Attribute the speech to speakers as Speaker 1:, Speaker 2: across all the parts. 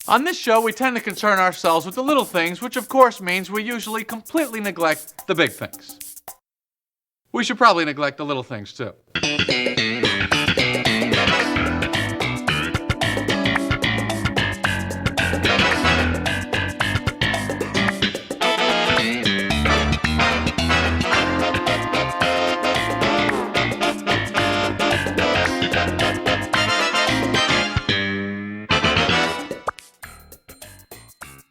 Speaker 1: On this show, we tend to concern ourselves with the little things, which of course means we usually completely neglect the big things. We should probably neglect the little things, too.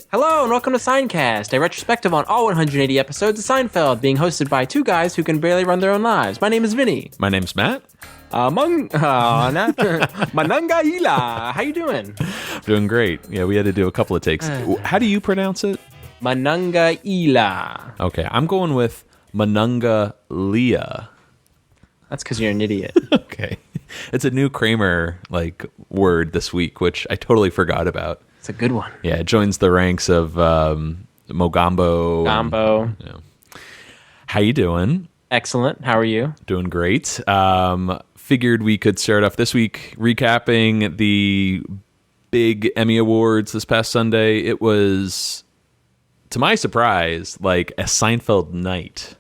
Speaker 2: Hello and welcome to Seincast, a retrospective on all 180 episodes of Seinfeld, being hosted by two guys who can barely run their own lives. My name is Vinnie.
Speaker 3: My name's Matt.
Speaker 2: Manangaila. How you doing?
Speaker 3: Doing great. Yeah, we had to do a couple of takes. How do you pronounce it?
Speaker 2: Manangaila.
Speaker 3: Okay, I'm going with Manangalia.
Speaker 2: That's because you're an idiot.
Speaker 3: Okay. It's a new Kramer word this week, which I totally forgot about.
Speaker 2: It's a good one.
Speaker 3: Yeah, it joins the ranks of Mogambo.
Speaker 2: Gombo.
Speaker 3: How you doing?
Speaker 2: Excellent. How are you?
Speaker 3: Doing great. Figured we could start off this week recapping the big Emmy Awards this past Sunday. It was, to my surprise, like a Seinfeld night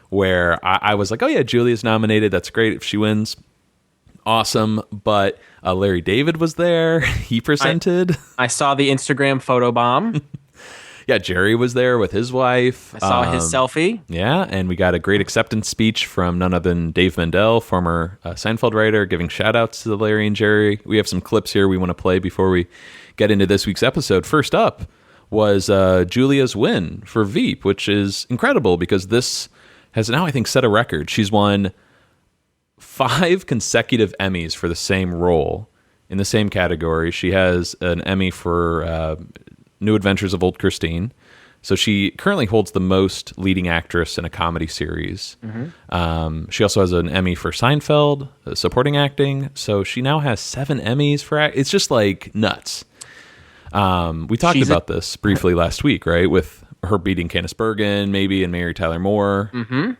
Speaker 3: where I was like, oh yeah, Julia's nominated. That's great if she wins. Awesome. But Larry David was there. He presented.
Speaker 2: I saw the Instagram photo bomb.
Speaker 3: Yeah, Jerry was there with his wife.
Speaker 2: I saw his selfie.
Speaker 3: Yeah, and we got a great acceptance speech from none other than Dave Mandel, former Seinfeld writer, giving shout-outs to Larry and Jerry. We have some clips here we want to play before we get into this week's episode. First up was Julia's win for Veep, which is incredible because this has now, I think, set a record. She's won 5 consecutive Emmys for the same role in the same category. She has an Emmy for New Adventures of Old Christine. So she currently holds the most leading actress in a comedy series. Mm-hmm. She also has an Emmy for Seinfeld, supporting acting. So she now has 7 Emmys for it's just like nuts. We talked about this briefly last week, right? With her beating Candice Bergen, maybe, and Mary Tyler Moore.
Speaker 2: Mm-hmm.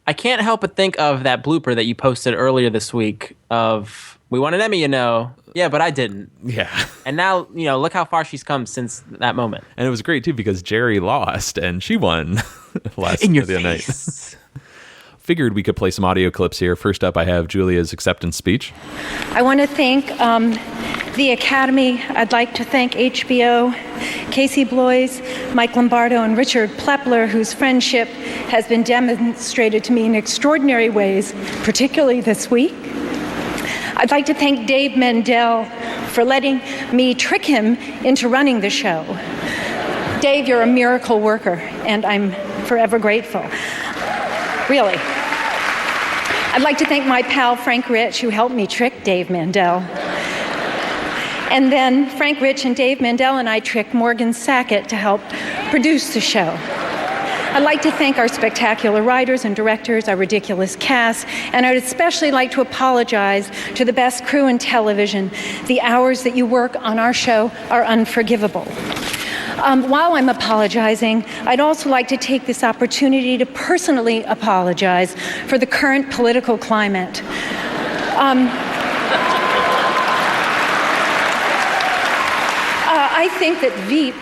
Speaker 2: I can't help but think of that blooper that you posted earlier this week of, we won an Emmy, Yeah, but I didn't.
Speaker 3: Yeah.
Speaker 2: And now, look how far she's come since that moment.
Speaker 3: And it was great, too, because Jerry lost and she won last night. Figured we could play some audio clips here. First up, I have Julia's acceptance speech.
Speaker 4: I want to thank the Academy. I'd like to thank HBO, Casey Bloys, Mike Lombardo, and Richard Plepler, whose friendship has been demonstrated to me in extraordinary ways, particularly this week. I'd like to thank Dave Mandel for letting me trick him into running the show. Dave, you're a miracle worker, and I'm forever grateful. Really. I'd like to thank my pal Frank Rich, who helped me trick Dave Mandel. And then Frank Rich and Dave Mandel and I tricked Morgan Sackett to help produce the show. I'd like to thank our spectacular writers and directors, our ridiculous cast, and I'd especially like to apologize to the best crew in television. The hours that you work on our show are unforgivable. While I'm apologizing, I'd also like to take this opportunity to personally apologize for the current political climate. I think that Veep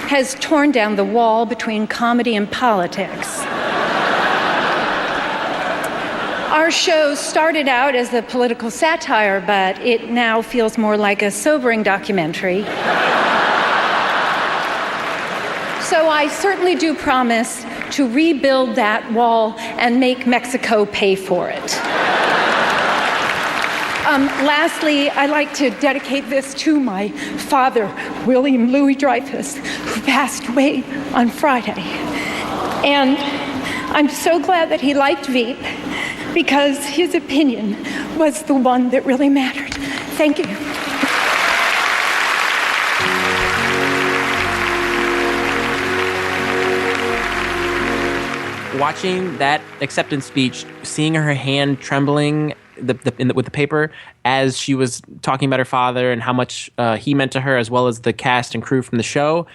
Speaker 4: has torn down the wall between comedy and politics. Our show started out as a political satire, but it now feels more like a sobering documentary. So I certainly do promise to rebuild that wall and make Mexico pay for it. Lastly, I'd like to dedicate this to my father, William Louis Dreyfus, who passed away on Friday. And I'm so glad that he liked Veep because his opinion was the one that really mattered. Thank you.
Speaker 2: Watching that acceptance speech, seeing her hand trembling with the paper as she was talking about her father and how much he meant to her, as well as the cast and crew from the show,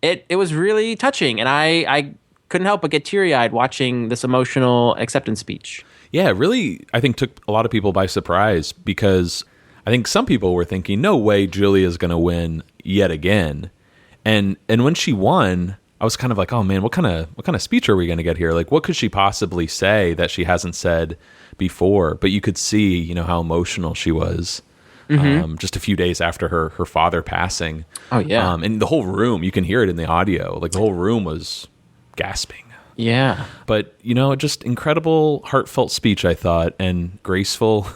Speaker 2: it was really touching. And I couldn't help but get teary-eyed watching this emotional acceptance speech.
Speaker 3: Yeah, it really, I think, took a lot of people by surprise because I think some people were thinking, no way Julia's going to win yet again. And when she won, I was kind of like, oh man, what kind of speech are we going to get here? Like, what could she possibly say that she hasn't said before? But you could see, you know, how emotional she was just a few days after her father passing.
Speaker 2: Oh yeah.
Speaker 3: And the whole room, you can hear it in the audio. Like the whole room was gasping.
Speaker 2: Yeah.
Speaker 3: But, you know, just incredible, heartfelt speech, I thought, and graceful,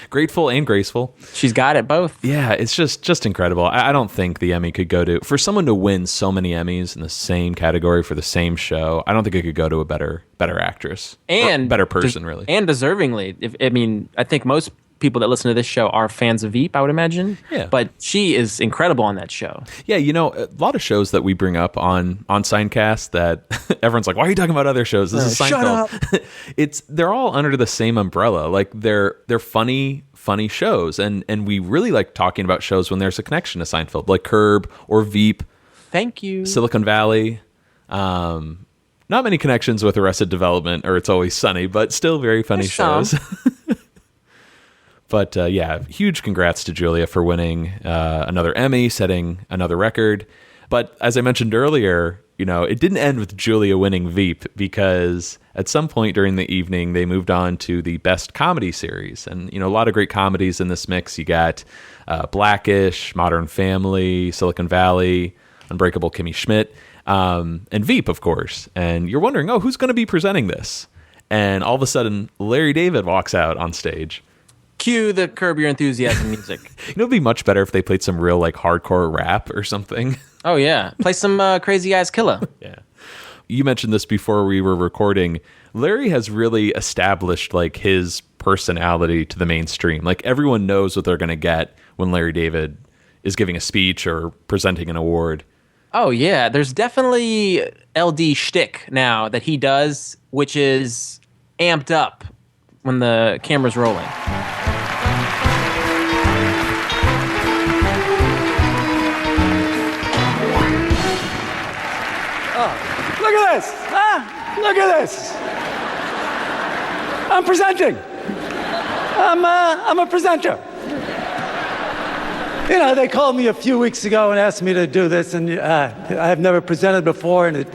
Speaker 3: grateful and graceful.
Speaker 2: She's got it both.
Speaker 3: Yeah, it's just incredible. I don't think the Emmy could go to, for someone to win so many Emmys in the same category for the same show, I don't think it could go to a better actress.
Speaker 2: And
Speaker 3: better person, really.
Speaker 2: And deservingly. I think most people that listen to this show are fans of Veep, I would imagine.
Speaker 3: Yeah.
Speaker 2: But she is incredible on that show.
Speaker 3: Yeah, you know, a lot of shows that we bring up on Seincast that everyone's like, why are you talking about other shows? This is Seinfeld.
Speaker 2: Shut up.
Speaker 3: They're all under the same umbrella. Like they're funny shows. And we really like talking about shows when there's a connection to Seinfeld, like Curb or Veep.
Speaker 2: Thank you.
Speaker 3: Silicon Valley. Not many connections with Arrested Development or It's Always Sunny, but still very funny shows. But yeah, huge congrats to Julia for winning another Emmy, setting another record. But as I mentioned earlier, you know, it didn't end with Julia winning Veep, because at some point during the evening, they moved on to the Best Comedy Series. And, you know, a lot of great comedies in this mix. You got Blackish, Modern Family, Silicon Valley, Unbreakable Kimmy Schmidt, and Veep, of course. And you're wondering, oh, who's going to be presenting this? And all of a sudden, Larry David walks out on stage.
Speaker 2: Cue the Curb Your Enthusiasm music.
Speaker 3: You know, it'd be much better if they played some real, like, hardcore rap or something.
Speaker 2: Oh, yeah. Play some Crazy Eyes Killer.
Speaker 3: Yeah. You mentioned this before we were recording. Larry has really established, like, his personality to the mainstream. Like, everyone knows what they're going to get when Larry David is giving a speech or presenting an award.
Speaker 2: Oh, yeah. There's definitely LD shtick now that he does, which is amped up when the camera's rolling.
Speaker 5: Look at this! Look at this! I'm presenting. I'm a presenter. You know, they called me a few weeks ago and asked me to do this, and I have never presented before, and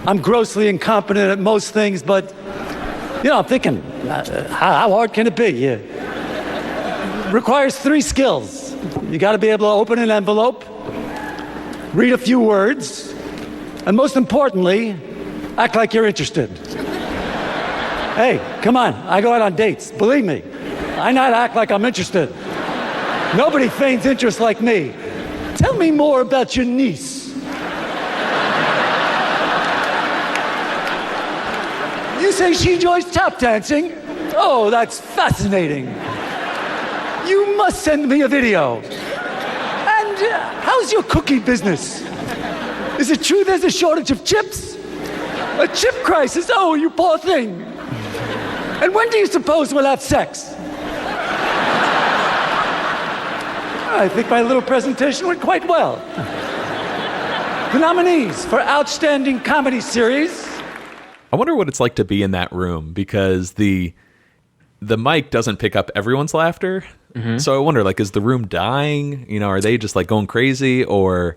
Speaker 5: I'm grossly incompetent at most things, but, you know, I'm thinking, how hard can it be? It requires 3 skills. You got to be able to open an envelope, read a few words, and most importantly, act like you're interested. Hey, come on, I go out on dates. Believe me, I not act like I'm interested. Nobody feigns interest like me. Tell me more about your niece. You say she enjoys tap dancing? Oh, that's fascinating. You must send me a video. And how's your cookie business? Is it true there's a shortage of chips? A chip crisis? Oh, you poor thing. And when do you suppose we'll have sex? I think my little presentation went quite well. The nominees for Outstanding Comedy Series.
Speaker 3: I wonder what it's like to be in that room, because the mic doesn't pick up everyone's laughter. Mm-hmm. So I wonder, like, is the room dying? You know, are they just like going crazy, or...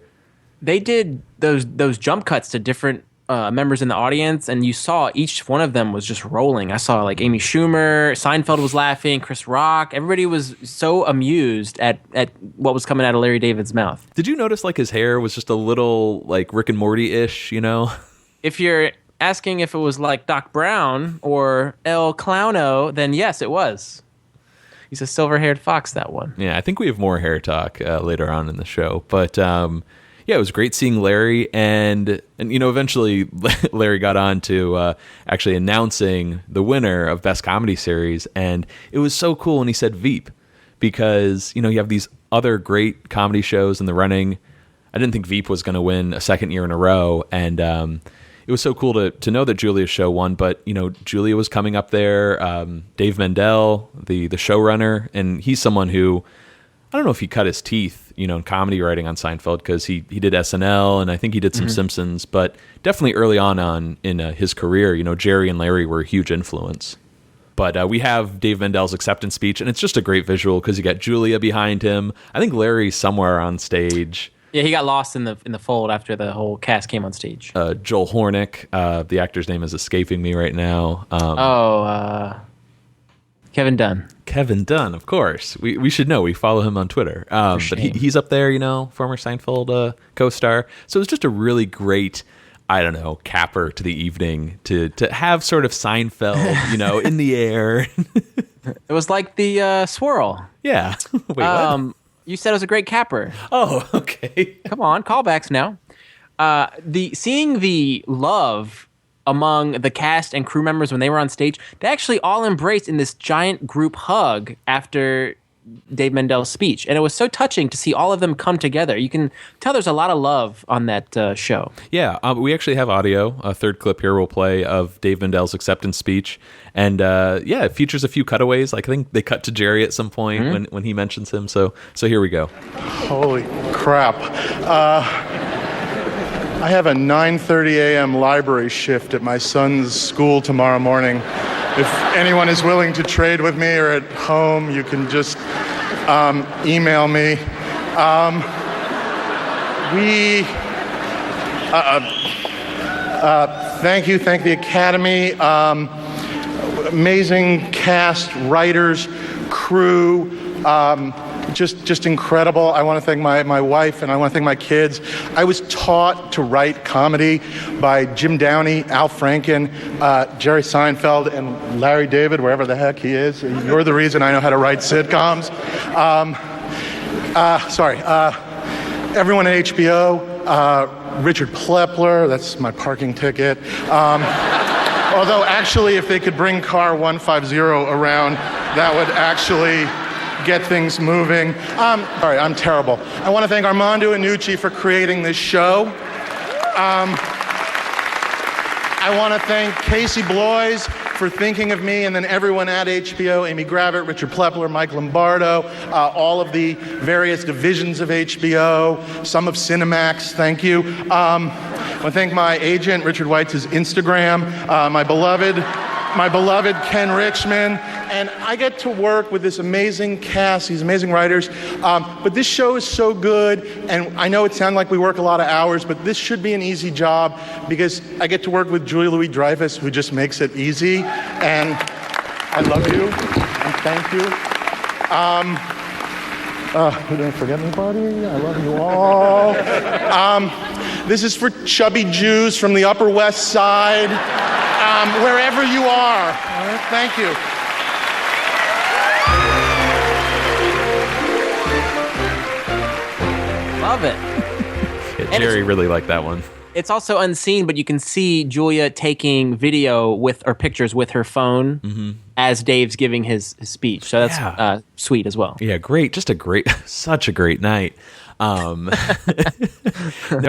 Speaker 2: They did those jump cuts to different members in the audience, and you saw each one of them was just rolling. I saw, like, Amy Schumer, Seinfeld was laughing, Chris Rock. Everybody was so amused at what was coming out of Larry David's mouth.
Speaker 3: Did you notice, like, his hair was just a little, like, Rick and Morty-ish, you know?
Speaker 2: If you're asking if it was like Doc Brown or El Clowno, then yes, it was. He's a silver-haired fox, that one.
Speaker 3: Yeah, I think we have more hair talk later on in the show. But, yeah, it was great seeing Larry. And you know, eventually Larry got on to actually announcing the winner of Best Comedy Series. And it was so cool when he said Veep, because, you know, you have these other great comedy shows in the running. I didn't think Veep was going to win a second year in a row. And it was so cool to know that Julia's show won. But, you know, Julia was coming up there. Dave Mendel, the showrunner, and he's someone who, I don't know if he cut his teeth, you know, in comedy writing on Seinfeld, because he did SNL, and I think he did some Simpsons, but definitely early on in his career, you know, Jerry and Larry were a huge influence. But we have Dave Mendel's acceptance speech, and it's just a great visual because you got Julia behind him. I think Larry's somewhere on stage.
Speaker 2: Yeah, he got lost in the fold after the whole cast came on stage.
Speaker 3: Joel Hornick, the actor's name is escaping me right now.
Speaker 2: Kevin Dunn.
Speaker 3: Kevin Dunn, of course. We should know. We follow him on Twitter. But he's up there, former Seinfeld co-star. So it was just a really great, I don't know, capper to the evening to have sort of Seinfeld, in the air.
Speaker 2: It was like the swirl.
Speaker 3: Yeah. Wait, what?
Speaker 2: You said it was a great capper.
Speaker 3: Oh, okay.
Speaker 2: Come on, callbacks now. Seeing the love among the cast and crew members when they were on stage, they actually all embraced in this giant group hug after Dave Mendel's speech. And it was so touching to see all of them come together. You can tell there's a lot of love on that show.
Speaker 3: Yeah, we actually have audio. A third clip here we'll play of Dave Mendel's acceptance speech. And it features a few cutaways. Like I think they cut to Jerry at some point when he mentions him. So here we go.
Speaker 6: Holy crap. I have a 9:30 a.m. library shift at my son's school tomorrow morning. If anyone is willing to trade with me or at home, you can just email me. Thank the Academy. Amazing cast, writers, crew, just incredible. I want to thank my wife and I want to thank my kids. I was taught to write comedy by Jim Downey, Al Franken, Jerry Seinfeld, and Larry David, wherever the heck he is. You're the reason I know how to write sitcoms. Everyone at HBO, Richard Plepler, that's my parking ticket. Although actually, if they could bring car 150 around, that would actually get things moving. Sorry, I'm terrible. I want to thank Armando Iannucci for creating this show. I want to thank Casey Bloys for thinking of me, and then everyone at HBO, Amy Gravitt, Richard Plepler, Mike Lombardo, all of the various divisions of HBO, some of Cinemax, thank you. I want to thank my agent, Richard Weitz's Instagram, my beloved Ken Richman, and I get to work with this amazing cast, these amazing writers, but this show is so good, and I know it sounds like we work a lot of hours, but this should be an easy job because I get to work with Julia Louis-Dreyfus, who just makes it easy, and I love you, and thank you. Did I forget anybody? I love you all. This is for chubby Jews from the Upper West Side. Wherever you are. Thank you.
Speaker 2: Love it.
Speaker 3: Yeah, Jerry really liked that one.
Speaker 2: It's also unseen, but you can see Julia taking video or pictures with her phone as Dave's giving his speech. So that's sweet as well.
Speaker 3: Yeah, great. Such a great night. There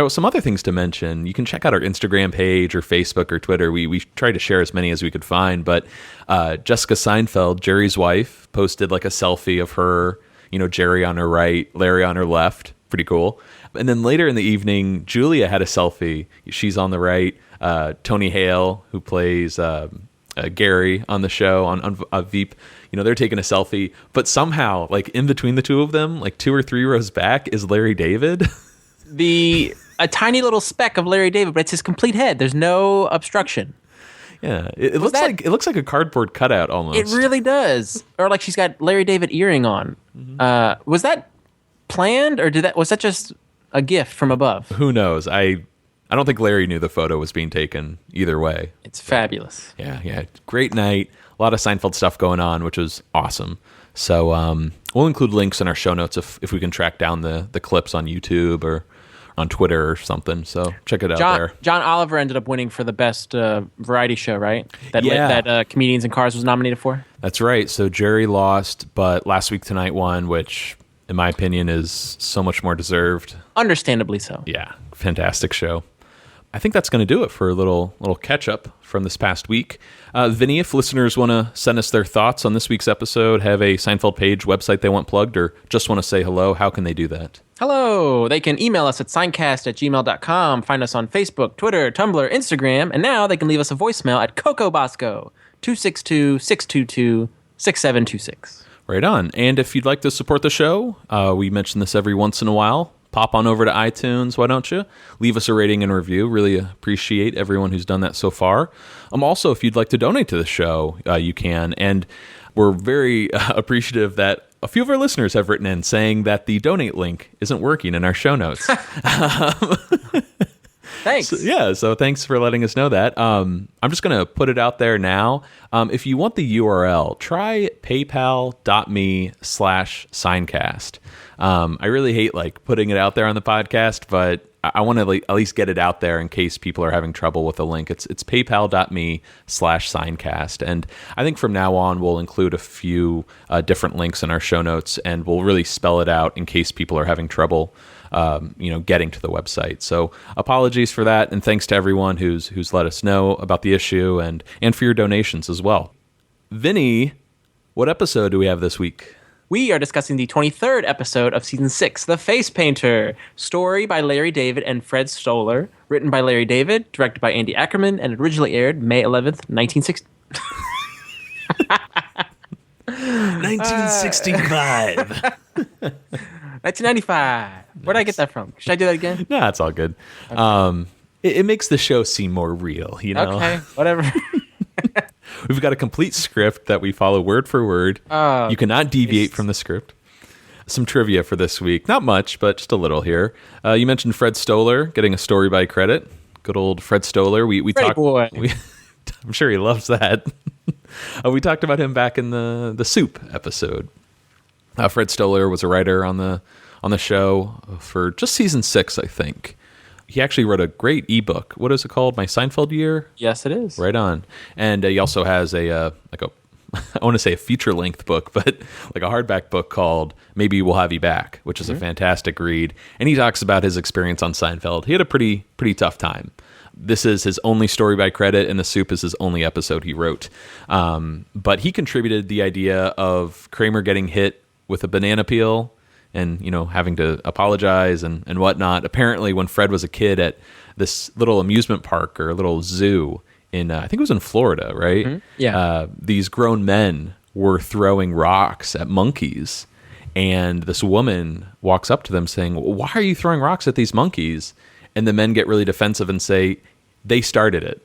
Speaker 3: were some other things to mention. You can check out our Instagram page or Facebook or Twitter. We tried to share as many as we could find, but Jessica Seinfeld, Jerry's wife, posted like a selfie of her, Jerry on her right, Larry on her left. Pretty cool. And then later in the evening, Julia had a selfie. She's on the right. Tony Hale, who plays Gary on the show on Veep, they're taking a selfie, but somehow, like in between the two of them, like 2 or 3 rows back, is Larry David.
Speaker 2: A tiny little speck of Larry David, but it's his complete head. There's no obstruction.
Speaker 3: Yeah, it looks like a cardboard cutout almost.
Speaker 2: It really does, or like she's got Larry David earring on. Was that planned, or was that just a gift from above?
Speaker 3: Who knows? I don't think Larry knew the photo was being taken either way.
Speaker 2: It's fabulous.
Speaker 3: Yeah. Great night. A lot of Seinfeld stuff going on, which was awesome. So we'll include links in our show notes if we can track down the clips on YouTube or on Twitter or something. So check it out there.
Speaker 2: John Oliver ended up winning for the best variety show, right? That Comedians in Cars was nominated for?
Speaker 3: That's right. So Jerry lost, but Last Week Tonight won, which in my opinion is so much more deserved.
Speaker 2: Understandably so.
Speaker 3: Yeah, fantastic show. I think that's going to do it for a little catch-up from this past week. Vinny, if listeners want to send us their thoughts on this week's episode, have a Seinfeld page, website they want plugged, or just want to say hello, how can they do that?
Speaker 2: Hello! They can email us at seincast@gmail.com, find us on Facebook, Twitter, Tumblr, Instagram, and now they can leave us a voicemail at Coco Bosco, 262-622-6726.
Speaker 3: Right on. And if you'd like to support the show, we mention this every once in a while. Pop on over to iTunes, why don't you? Leave us a rating and review. Really appreciate everyone who's done that so far. Also, if you'd like to donate to the show, you can. And we're very appreciative that a few of our listeners have written in saying that the donate link isn't working in our show notes.
Speaker 2: Thanks.
Speaker 3: So thanks for letting us know that. I'm just going to put it out there now. If you want the URL, try paypal.me/Seincast. I really hate putting it out there on the podcast, but I want to at least get it out there in case people are having trouble with the link. It's paypal.me/Seincast. And I think from now on, we'll include a few different links in our show notes, and we'll really spell it out in case people are having trouble getting to the website. So apologies for that, and thanks to everyone who's let us know about the issue and for your donations as well. Vinny, what episode do we have this week?
Speaker 2: We are discussing the 23rd episode of Season 6, The Face Painter. Story by Larry David and Fred Stoller. Written by Larry David, directed by Andy Ackerman, and originally aired May 11th, 1960.
Speaker 3: 1965.
Speaker 2: 1995. Where'd I get that from? Should I do that again?
Speaker 3: No, it's all good. Okay. It makes the show seem more real, you know?
Speaker 2: Okay, whatever.
Speaker 3: We've got a complete script that we follow word for word. You cannot deviate from the script. Some trivia for this week. Not much, but just a little here. You mentioned Fred Stoller getting a story by credit. Good old Fred Stoller. We talked.
Speaker 2: Boy.
Speaker 3: I'm sure he loves that. We talked about him back in the Soup episode. Fred Stoller was a writer on the show for just season 6, I think. He actually wrote a great ebook. What is it called? My Seinfeld Year?
Speaker 2: Yes, it is.
Speaker 3: Right on. And he also has I want to say a feature-length book, but like a hardback book called Maybe We'll Have You Back, which is a fantastic read. And he talks about his experience on Seinfeld. He had a pretty tough time. This is his only story by credit, and The Soup is his only episode he wrote. But he contributed the idea of Kramer getting hit with a banana peel and, having to apologize and whatnot. Apparently, when Fred was a kid at this little amusement park or a little zoo in, I think it was in Florida, right?
Speaker 2: Mm-hmm. Yeah.
Speaker 3: These grown men were throwing rocks at monkeys. And this woman walks up to them saying, "Why are you throwing rocks at these monkeys?" And the men get really defensive and say, they started it.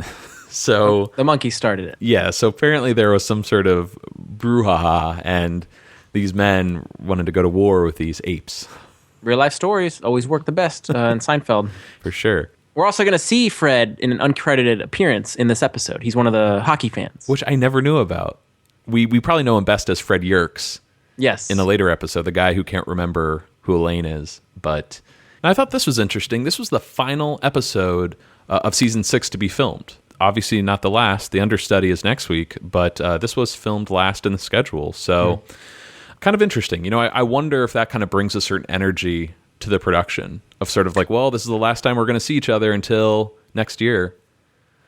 Speaker 3: So
Speaker 2: the monkey started it.
Speaker 3: Yeah. So apparently there was some sort of brouhaha, and these men wanted to go to war with these apes.
Speaker 2: Real life stories always work the best in Seinfeld.
Speaker 3: For sure.
Speaker 2: We're also going to see Fred in an uncredited appearance in this episode. He's one of the hockey fans.
Speaker 3: Which I never knew about. We probably know him best as Fred Yerkes.
Speaker 2: Yes.
Speaker 3: In a later episode, the guy who can't remember who Elaine is. But I thought this was interesting. This was the final episode of season 6 to be filmed. Obviously not the last. The understudy is next week, but this was filmed last in the schedule. So kind of interesting. I wonder if that kind of brings a certain energy to the production of sort of like, well, this is the last time we're going to see each other until next year.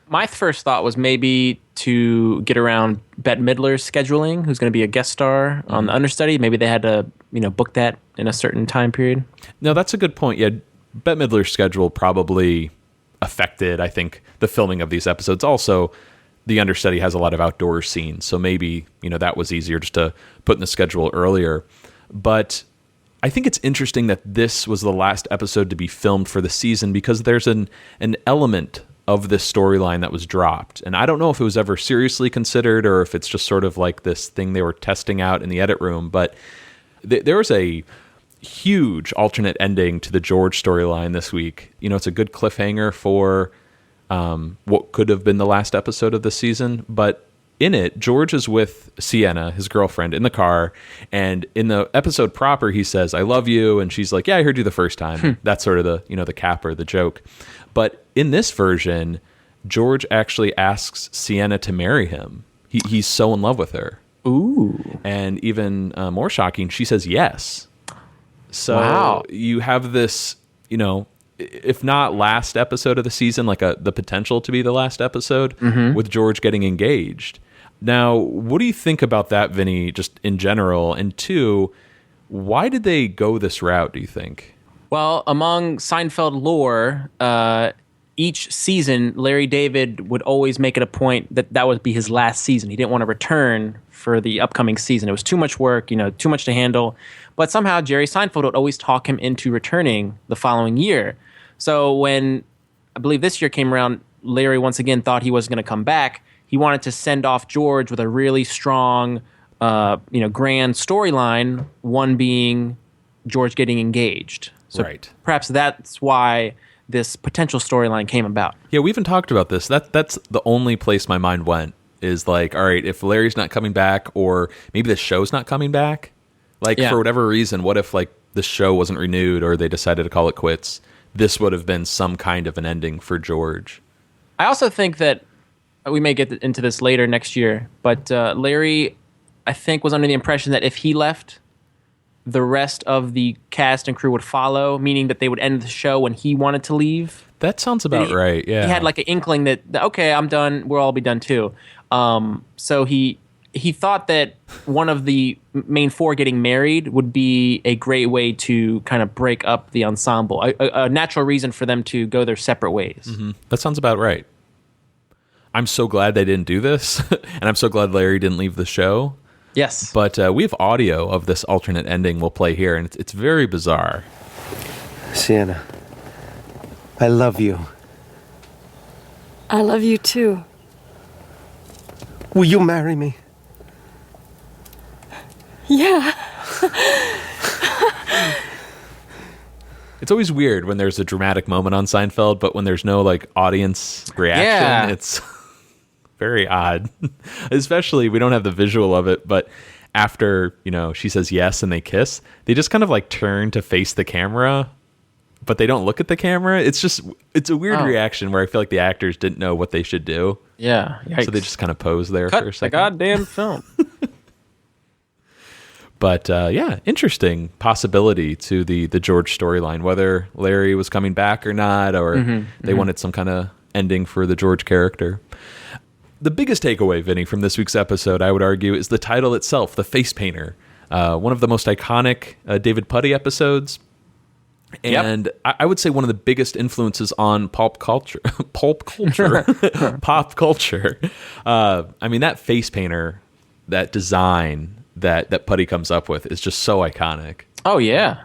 Speaker 2: My first thought was maybe to get around Bette Midler's scheduling, who's going to be a guest star on the understudy. Maybe they had to, book that in a certain time period.
Speaker 3: No, that's a good point. Yeah, Bette Midler's schedule probably affected, I think, the filming of these episodes. Also, the understudy has a lot of outdoor scenes, so maybe, that was easier just to put in the schedule earlier. But I think it's interesting that this was the last episode to be filmed for the season because there's an element of this storyline that was dropped. And I don't know if it was ever seriously considered or if it's just sort of like this thing they were testing out in the edit room. But there was a huge alternate ending to the George storyline this week. It's a good cliffhanger for what could have been the last episode of the season. But in it, George is with Siena, his girlfriend, in the car. And in the episode proper, he says, "I love you." And she's like, "Yeah, I heard you the first time." That's sort of the, the cap or the joke. But in this version, George actually asks Siena to marry him. He's so in love with her.
Speaker 2: Ooh.
Speaker 3: And even more shocking, she says yes. So
Speaker 2: wow.
Speaker 3: You have this, if not last episode of the season, like the potential to be the last episode with George getting engaged. Now, what do you think about that, Vinny, just in general? And two, why did they go this route, do you think?
Speaker 2: Well, among Seinfeld lore, each season, Larry David would always make it a point that would be his last season. He didn't want to return for the upcoming season. It was too much work, too much to handle. But somehow Jerry Seinfeld would always talk him into returning the following year. So when I believe this year came around, Larry once again thought he was going to come back. He wanted to send off George with a really strong, grand storyline, one being George getting engaged. So
Speaker 3: right.
Speaker 2: Perhaps that's why this potential storyline came about.
Speaker 3: Yeah, we even talked about this. That's the only place my mind went, is like, all right, if Larry's not coming back, or maybe the show's not coming back, for whatever reason, what if like the show wasn't renewed or they decided to call it quits? This would have been some kind of an ending for George.
Speaker 2: I also think that we may get into this later next year, but Larry, I think, was under the impression that if he left, the rest of the cast and crew would follow, meaning that they would end the show when he wanted to leave.
Speaker 3: That sounds about right, yeah.
Speaker 2: He had like an inkling that, okay, I'm done, we'll all be done too. So he thought that one of the main four getting married would be a great way to kind of break up the ensemble, a natural reason for them to go their separate ways.
Speaker 3: Mm-hmm. That sounds about right. I'm so glad they didn't do this, and I'm so glad Larry didn't leave the show.
Speaker 2: Yes.
Speaker 3: But we have audio of this alternate ending we'll play here, and it's very bizarre.
Speaker 7: Siena, I love you.
Speaker 8: I love you too.
Speaker 7: Will you marry me?
Speaker 8: Yeah.
Speaker 3: It's always weird when there's a dramatic moment on Seinfeld, but when there's no like audience reaction, it's very odd. Especially, we don't have the visual of it, but after, she says yes and they kiss, they just kind of like turn to face the camera, but they don't look at the camera. It's a weird reaction where I feel like the actors didn't know what they should do.
Speaker 2: Yeah.
Speaker 3: Yikes. So they just kind of pose there
Speaker 2: Cut
Speaker 3: for a second.
Speaker 2: the goddamn film.
Speaker 3: But interesting possibility to the George storyline, whether Larry was coming back or not, or they wanted some kind of ending for the George character. The biggest takeaway, Vinny, from this week's episode, I would argue, is the title itself, The Face Painter. One of the most iconic David Puddy episodes. And I would say one of the biggest influences on pop culture. Pop culture. I mean, that face painter, that design that Puddy comes up with is just so iconic.
Speaker 2: Oh, yeah.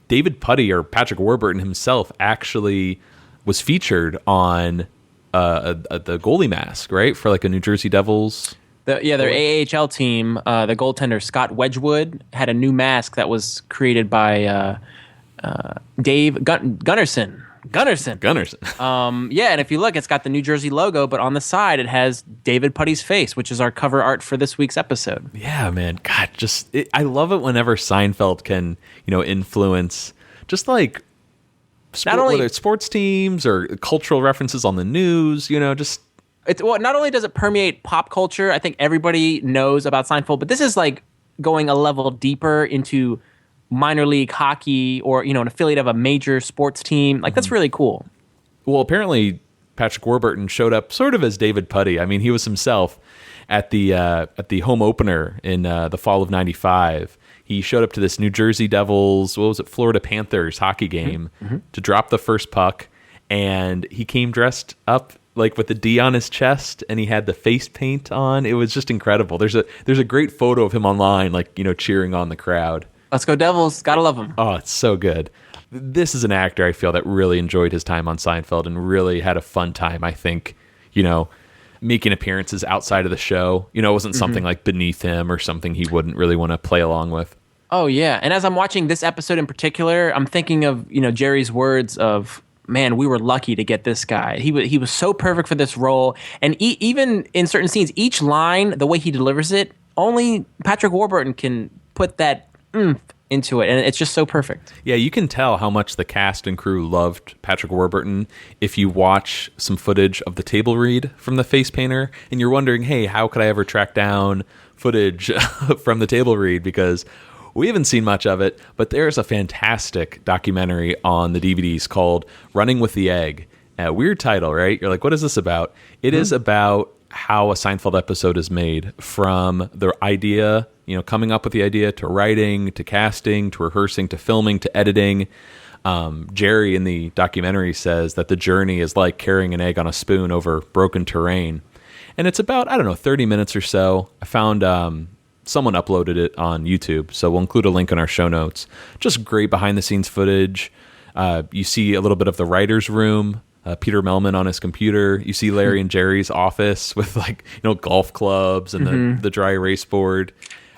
Speaker 3: David Puddy, or Patrick Warburton himself, actually was featured on the goalie mask, right? For like a New Jersey Devils.
Speaker 2: Their AHL team, the goaltender Scott Wedgwood, had a new mask that was created by Dave Gunnarsson. And if you look, it's got the New Jersey logo, but on the side it has David Puddy's face, which is our cover art for this week's episode.
Speaker 3: Yeah, man. God, I love it whenever Seinfeld can, influence just like whether it's sports teams or cultural references on the news,
Speaker 2: not only does it permeate pop culture, I think everybody knows about Seinfeld, but this is like going a level deeper into minor league hockey or, an affiliate of a major sports team. Like, that's really cool.
Speaker 3: Well, apparently Patrick Warburton showed up sort of as David Puddy. I mean, he was himself at the home opener in the fall of '95. He showed up to this New Jersey Devils, Florida Panthers hockey game to drop the first puck, and he came dressed up like with the D on his chest, and he had the face paint on. It was just incredible. There's a great photo of him online, like, cheering on the crowd.
Speaker 2: Let's go Devils. Gotta love him.
Speaker 3: Oh, it's so good. This is an actor, I feel, that really enjoyed his time on Seinfeld and really had a fun time, I think, making appearances outside of the show. It wasn't something like beneath him or something he wouldn't really want to play along with.
Speaker 2: Oh, yeah. And as I'm watching this episode in particular, I'm thinking of, Jerry's words of, man, we were lucky to get this guy. He was so perfect for this role. And even in certain scenes, each line, the way he delivers it, only Patrick Warburton can put that into it, and it's just so perfect.
Speaker 3: Yeah, you can tell how much the cast and crew loved Patrick Warburton if you watch some footage of the table read from the face painter, and you're wondering, hey, how could I ever track down footage from the table read? Because we haven't seen much of it, but there's a fantastic documentary on the DVDs called Running with the Egg. A weird title, right? You're like, what is this about? It is about how a Seinfeld episode is made, from the idea, coming up with the idea, to writing, to casting, to rehearsing, to filming, to editing. Jerry in the documentary says that the journey is like carrying an egg on a spoon over broken terrain. And it's about, 30 minutes or so. I found someone uploaded it on YouTube, so we'll include a link in our show notes. Just great behind-the-scenes footage. You see a little bit of the writer's room, Peter Melman on his computer. You see Larry and Jerry's office with golf clubs and the dry erase board.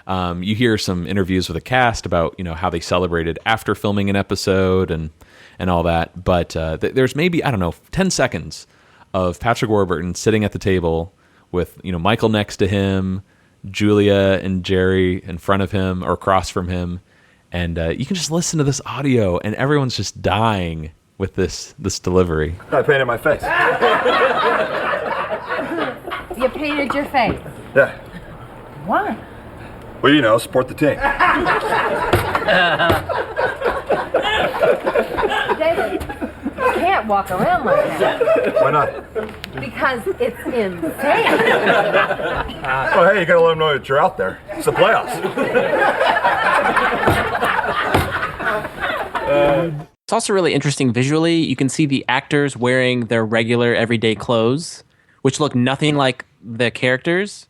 Speaker 3: You hear some interviews with the cast about how they celebrated after filming an episode and all that. But there's maybe 10 seconds of Patrick Warburton sitting at the table with Michael next to him, Julia and Jerry in front of him or across from him, and you can just listen to this audio, and everyone's just dying with this delivery.
Speaker 9: I painted my face.
Speaker 10: You painted your face?
Speaker 9: Yeah.
Speaker 10: Why?
Speaker 9: Well, support the team.
Speaker 10: David, you can't walk around like that.
Speaker 9: Why not?
Speaker 10: Because it's insane.
Speaker 9: Oh, hey, you gotta let them know that you're out there. It's the playoffs.
Speaker 2: It's also really interesting visually. You can see the actors wearing their regular everyday clothes, which look nothing like the characters.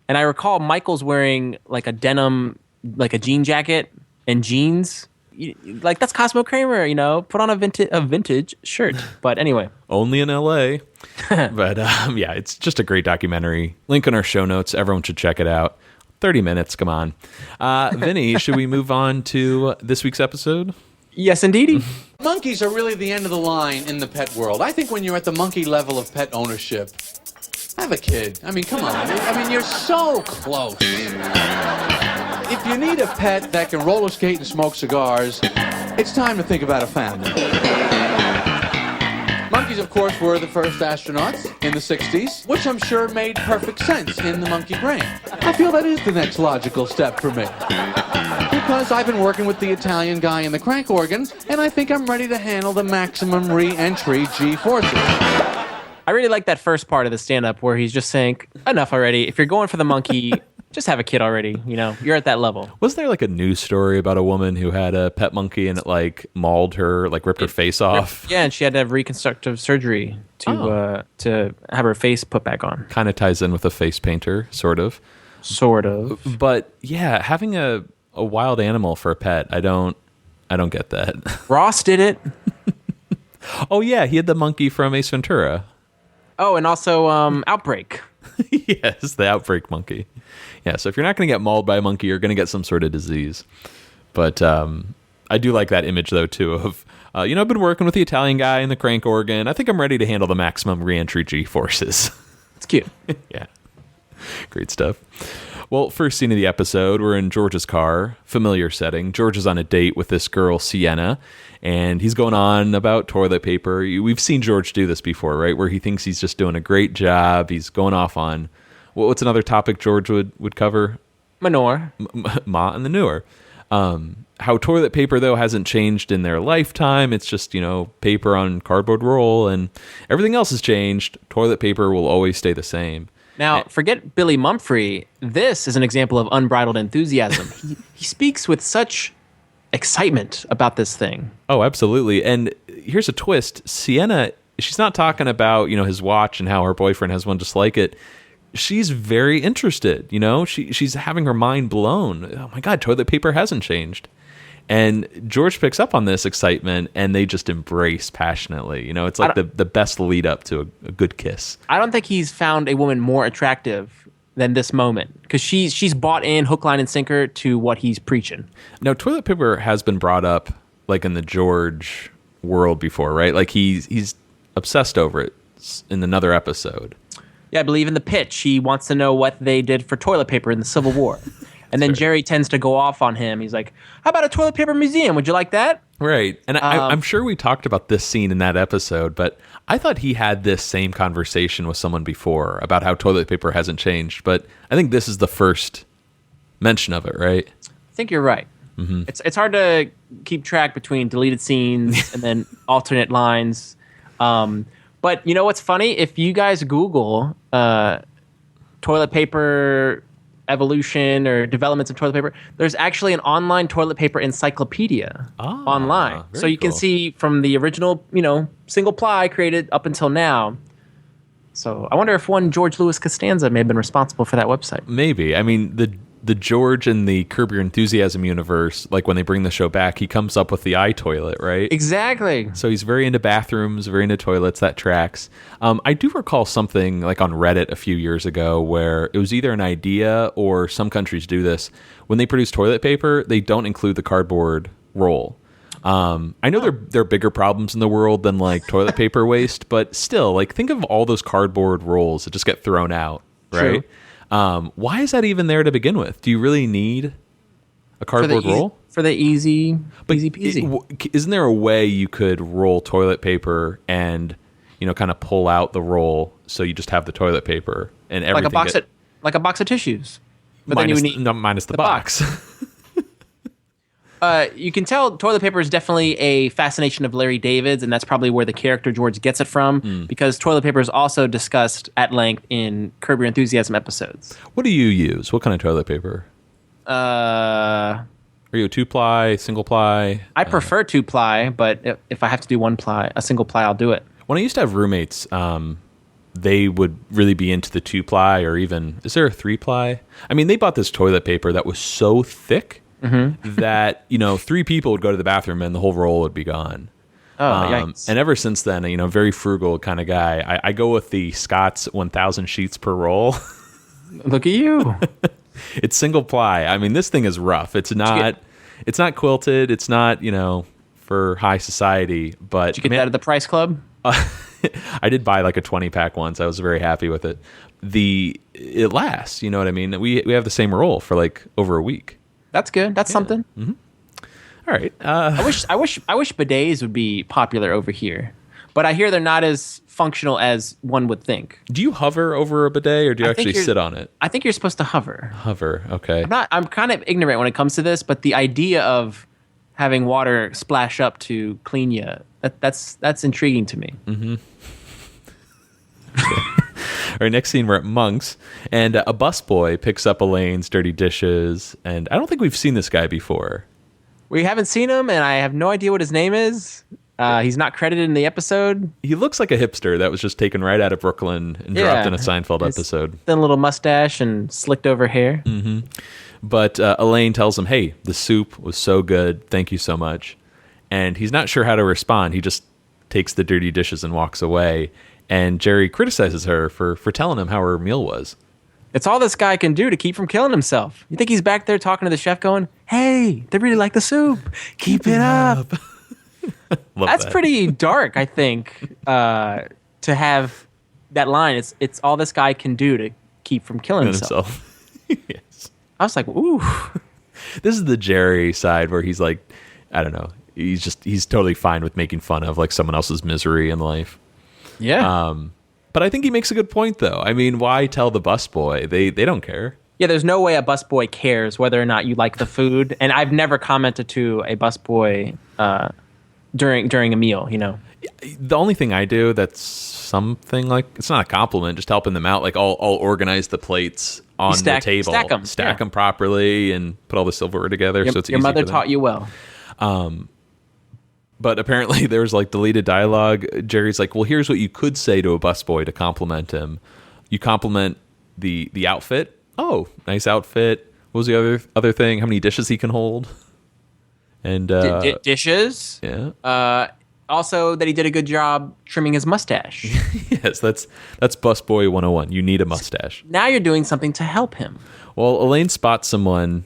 Speaker 2: And I recall Michael's wearing like a denim, like a jean jacket and jeans. Like, that's Cosmo Kramer, put on a vintage shirt. But anyway.
Speaker 3: Only in LA. But yeah, it's just a great documentary. Link in our show notes. Everyone should check it out. 30 minutes, come on. Vinny, should we move on to this week's episode?
Speaker 2: Yes, indeedy.
Speaker 1: Monkeys are really the end of the line in the pet world. I think when you're at the monkey level of pet ownership, have a kid. I mean, come on. You're so close. If you need a pet that can roller skate and smoke cigars, it's time to think about a family. Monkeys, of course, were the first astronauts in the 60s, which I'm sure made perfect sense in the monkey brain. I feel that is the next logical step for me. Because I've been working with the Italian guy in the crank organ, and I think I'm ready to handle the maximum re-entry G-forces.
Speaker 2: I really like that first part of the stand-up where he's just saying, enough already. If you're going for the monkey, just have a kid already. You're at that level.
Speaker 3: Was there like a news story about a woman who had a pet monkey and it mauled her, ripped her face off?
Speaker 2: Yeah, and she had to have reconstructive surgery to have her face put back on.
Speaker 3: Kind of ties in with a face painter, sort of.
Speaker 2: Sort of.
Speaker 3: But yeah, having a wild animal for a pet, I don't get that.
Speaker 2: Ross did it.
Speaker 3: Oh yeah, he had the monkey from Ace Ventura.
Speaker 2: Oh, and also Outbreak.
Speaker 3: Yes, the Outbreak monkey. Yeah, so if you're not going to get mauled by a monkey, you're going to get some sort of disease. But I do like that image, though, too, of, I've been working with the Italian guy in the crank organ. I think I'm ready to handle the maximum re-entry G-forces.
Speaker 2: It's cute.
Speaker 3: Yeah. Great stuff. Well, first scene of the episode, we're in George's car, familiar setting. George is on a date with this girl, Siena, and he's going on about toilet paper. We've seen George do this before, right? Where he thinks he's just doing a great job. He's going off on, what's another topic George would cover?
Speaker 2: Manure.
Speaker 3: Ma and the newer. How toilet paper, though, hasn't changed in their lifetime. It's just, paper on cardboard roll, and everything else has changed. Toilet paper will always stay the same.
Speaker 2: Now, forget Billy Mumphrey. This is an example of unbridled enthusiasm. He speaks with such excitement about this thing. Oh, absolutely. And here's a twist. Siena, she's not talking about, his watch and how her boyfriend has one just like it. She's very interested, She's having her mind blown. Oh, my God, toilet paper hasn't changed. And George picks up on this excitement, and they just embrace passionately. It's like the best lead up to a good kiss. I don't think he's found a woman more attractive than this moment, because she's bought in hook, line, and sinker to what he's preaching. Now, toilet paper has been brought up in the George world before, right? He's obsessed over it in another episode. Yeah, I believe in the pitch. He wants to know what they did for toilet paper in the Civil War. And then Jerry tends to go off on him. He's like, how about a toilet paper museum? Would you like that? Right. And I'm sure we talked about this scene in that episode, but I thought he had this same conversation with someone before about how toilet paper hasn't changed. But I think this is the first mention of it, right? I think you're right. Mm-hmm. It's hard to keep track between deleted scenes and then alternate lines. But you know what's funny? If you guys Google toilet paper evolution or developments in toilet paper, there's actually an online toilet paper encyclopedia online. So you can see from the original, single ply created up until now. So I wonder if one George Louis Costanza may have been responsible for that website.
Speaker 3: Maybe. I mean, the George in the Curb Your Enthusiasm universe, like when they bring the show back, he comes up with the iToilet, right?
Speaker 2: Exactly.
Speaker 3: So he's very into bathrooms, very into toilets. That tracks. I do recall something like on Reddit a few years ago where it was either an idea or some countries do this. When they produce toilet paper, they don't include the cardboard roll. I know there are bigger problems in the world than like toilet paper waste, but still, like think of all those cardboard rolls that just get thrown out, right? True. Why is that even there to begin with? Do you really need a cardboard roll?
Speaker 2: For the easy peasy.
Speaker 3: Isn't there a way you could roll toilet paper and, kind of pull out the roll so you just have the toilet paper and everything?
Speaker 2: Like a box of tissues. But
Speaker 3: minus,
Speaker 2: then you would need
Speaker 3: minus the box.
Speaker 2: You can tell toilet paper is definitely a fascination of Larry David's, and that's probably where the character George gets it from, because toilet paper is also discussed at length in Curb Your Enthusiasm episodes.
Speaker 3: What do you use? What kind of toilet paper? Are you a 2-ply, single-ply?
Speaker 2: I prefer 2-ply, but if I have to do a single-ply, I'll do it.
Speaker 3: When I used to have roommates, they would really be into the 2-ply, or even, is there a 3-ply? I mean, they bought this toilet paper that was so thick that 3 people would go to the bathroom and the whole roll would be gone.
Speaker 2: Yikes.
Speaker 3: And ever since then, very frugal kind of guy. I go with the Scott's 1,000 sheets per roll.
Speaker 2: Look at you.
Speaker 3: It's single ply. I mean, this thing is rough. It's not quilted. It's not for high society. But
Speaker 2: did you get that at the Price Club?
Speaker 3: I did buy like a 20-pack once. I was very happy with it. It lasts. You know what I mean? We have the same roll for like over a week.
Speaker 2: That's good. That's something.
Speaker 3: Mm-hmm. All right.
Speaker 2: I wish bidets would be popular over here, but I hear they're not as functional as one would think.
Speaker 3: Do you hover over a bidet, or do you actually sit on it?
Speaker 2: I think you're supposed to hover.
Speaker 3: Hover. Okay.
Speaker 2: I'm kind of ignorant when it comes to this, but the idea of having water splash up to clean you, that's intriguing to me.
Speaker 3: Mm-hmm. All right, next scene, we're at Monk's, and a busboy picks up Elaine's dirty dishes, and I don't think we've seen this guy before.
Speaker 2: We haven't seen him, and I have no idea what his name is. He's not credited in the episode.
Speaker 3: He looks like a hipster that was just taken right out of Brooklyn and dropped in a Seinfeld episode.
Speaker 2: Thin little mustache and slicked over hair.
Speaker 3: Mm-hmm. But Elaine tells him, hey, the soup was so good. Thank you so much. And he's not sure how to respond. He just takes the dirty dishes and walks away. And Jerry criticizes her for telling him how her meal was.
Speaker 2: It's all this guy can do to keep from killing himself. You think he's back there talking to the chef going, hey, they really like the soup. Keep it up. That's pretty dark, I think, to have that line. It's all this guy can do to keep from killing himself.
Speaker 3: Yes.
Speaker 2: I was like, ooh.
Speaker 3: This is the Jerry side where he's like, I don't know. He's totally fine with making fun of like someone else's misery in life.
Speaker 2: Yeah.
Speaker 3: But I think he makes a good point, though. I mean, why tell the busboy? They don't care.
Speaker 2: Yeah, there's no way a busboy cares whether or not you like the food. And I've never commented to a busboy during a meal,
Speaker 3: The only thing I do that's something like, it's not a compliment, just helping them out. Like I'll organize the plates on the table. Stack them properly and put all the silverware together so it's easy.
Speaker 2: Your mother taught you well.
Speaker 3: But apparently there's like deleted dialogue. Jerry's like, well, here's what you could say to a busboy to compliment him. You compliment the outfit. Oh, nice outfit. What was the other thing? How many dishes he can hold? And
Speaker 2: dishes.
Speaker 3: Yeah.
Speaker 2: Also that he did a good job trimming his mustache.
Speaker 3: Yes, that's busboy 101. You need a mustache.
Speaker 2: Now you're doing something to help him.
Speaker 3: Well, Elaine spots someone,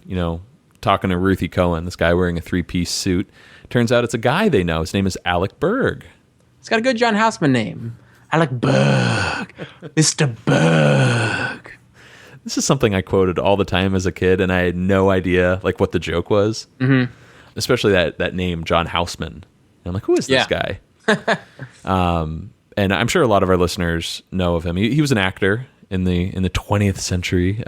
Speaker 3: talking to Ruthie Cohen, this guy wearing a 3-piece suit. Turns out it's a guy they know. His name is Alec Berg.
Speaker 2: He's got a good John Houseman name. Alec Berg. Mr. Berg.
Speaker 3: This is something I quoted all the time as a kid, and I had no idea like what the joke was.
Speaker 2: Mm-hmm.
Speaker 3: Especially that name, John Houseman. And I'm like, who is this guy? And I'm sure a lot of our listeners know of him. He was an actor in the 20th century.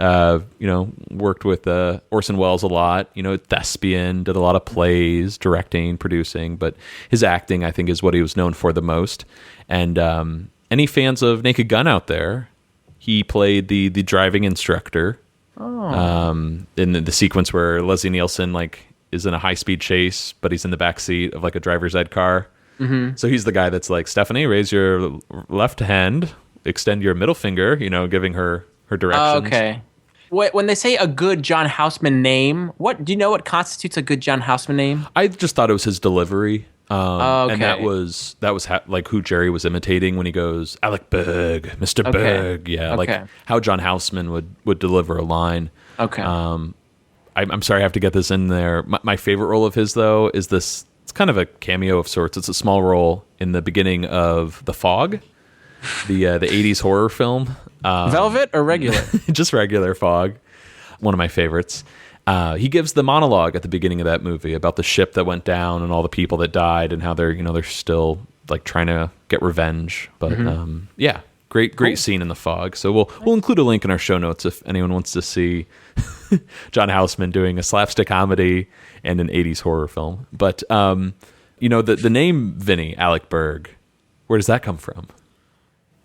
Speaker 3: Worked with Orson Welles a lot. Thespian, did a lot of plays, directing, producing. But his acting, I think, is what he was known for the most. And any fans of Naked Gun out there? He played the driving instructor In the sequence where Leslie Nielsen like is in a high-speed chase, but he's in the back seat of like a driver's ed car. Mm-hmm. So he's the guy that's like, Stephanie, raise your left hand, extend your middle finger, giving her directions.
Speaker 2: Okay. When they say a good John Houseman name, do you know what constitutes a good John Houseman name?
Speaker 3: I just thought it was his delivery.
Speaker 2: Okay.
Speaker 3: And that was like who Jerry was imitating when he goes, Alec Berg, Mr. Berg. Yeah, like how John Houseman would deliver a line.
Speaker 2: Okay.
Speaker 3: I'm sorry I have to get this in there. My favorite role of his, though, is this. It's kind of a cameo of sorts. It's a small role in the beginning of The Fog, the 80s horror film.
Speaker 2: Velvet or regular?
Speaker 3: Just regular Fog. One of my favorites. He gives the monologue at the beginning of that movie about the ship that went down and all the people that died and how they're still like trying to get revenge. But yeah, great scene in The Fog. So we'll include a link in our show notes if anyone wants to see John Houseman doing a slapstick comedy and an 80s horror film. But the name Vinnie, Alec Berg, where does that come from?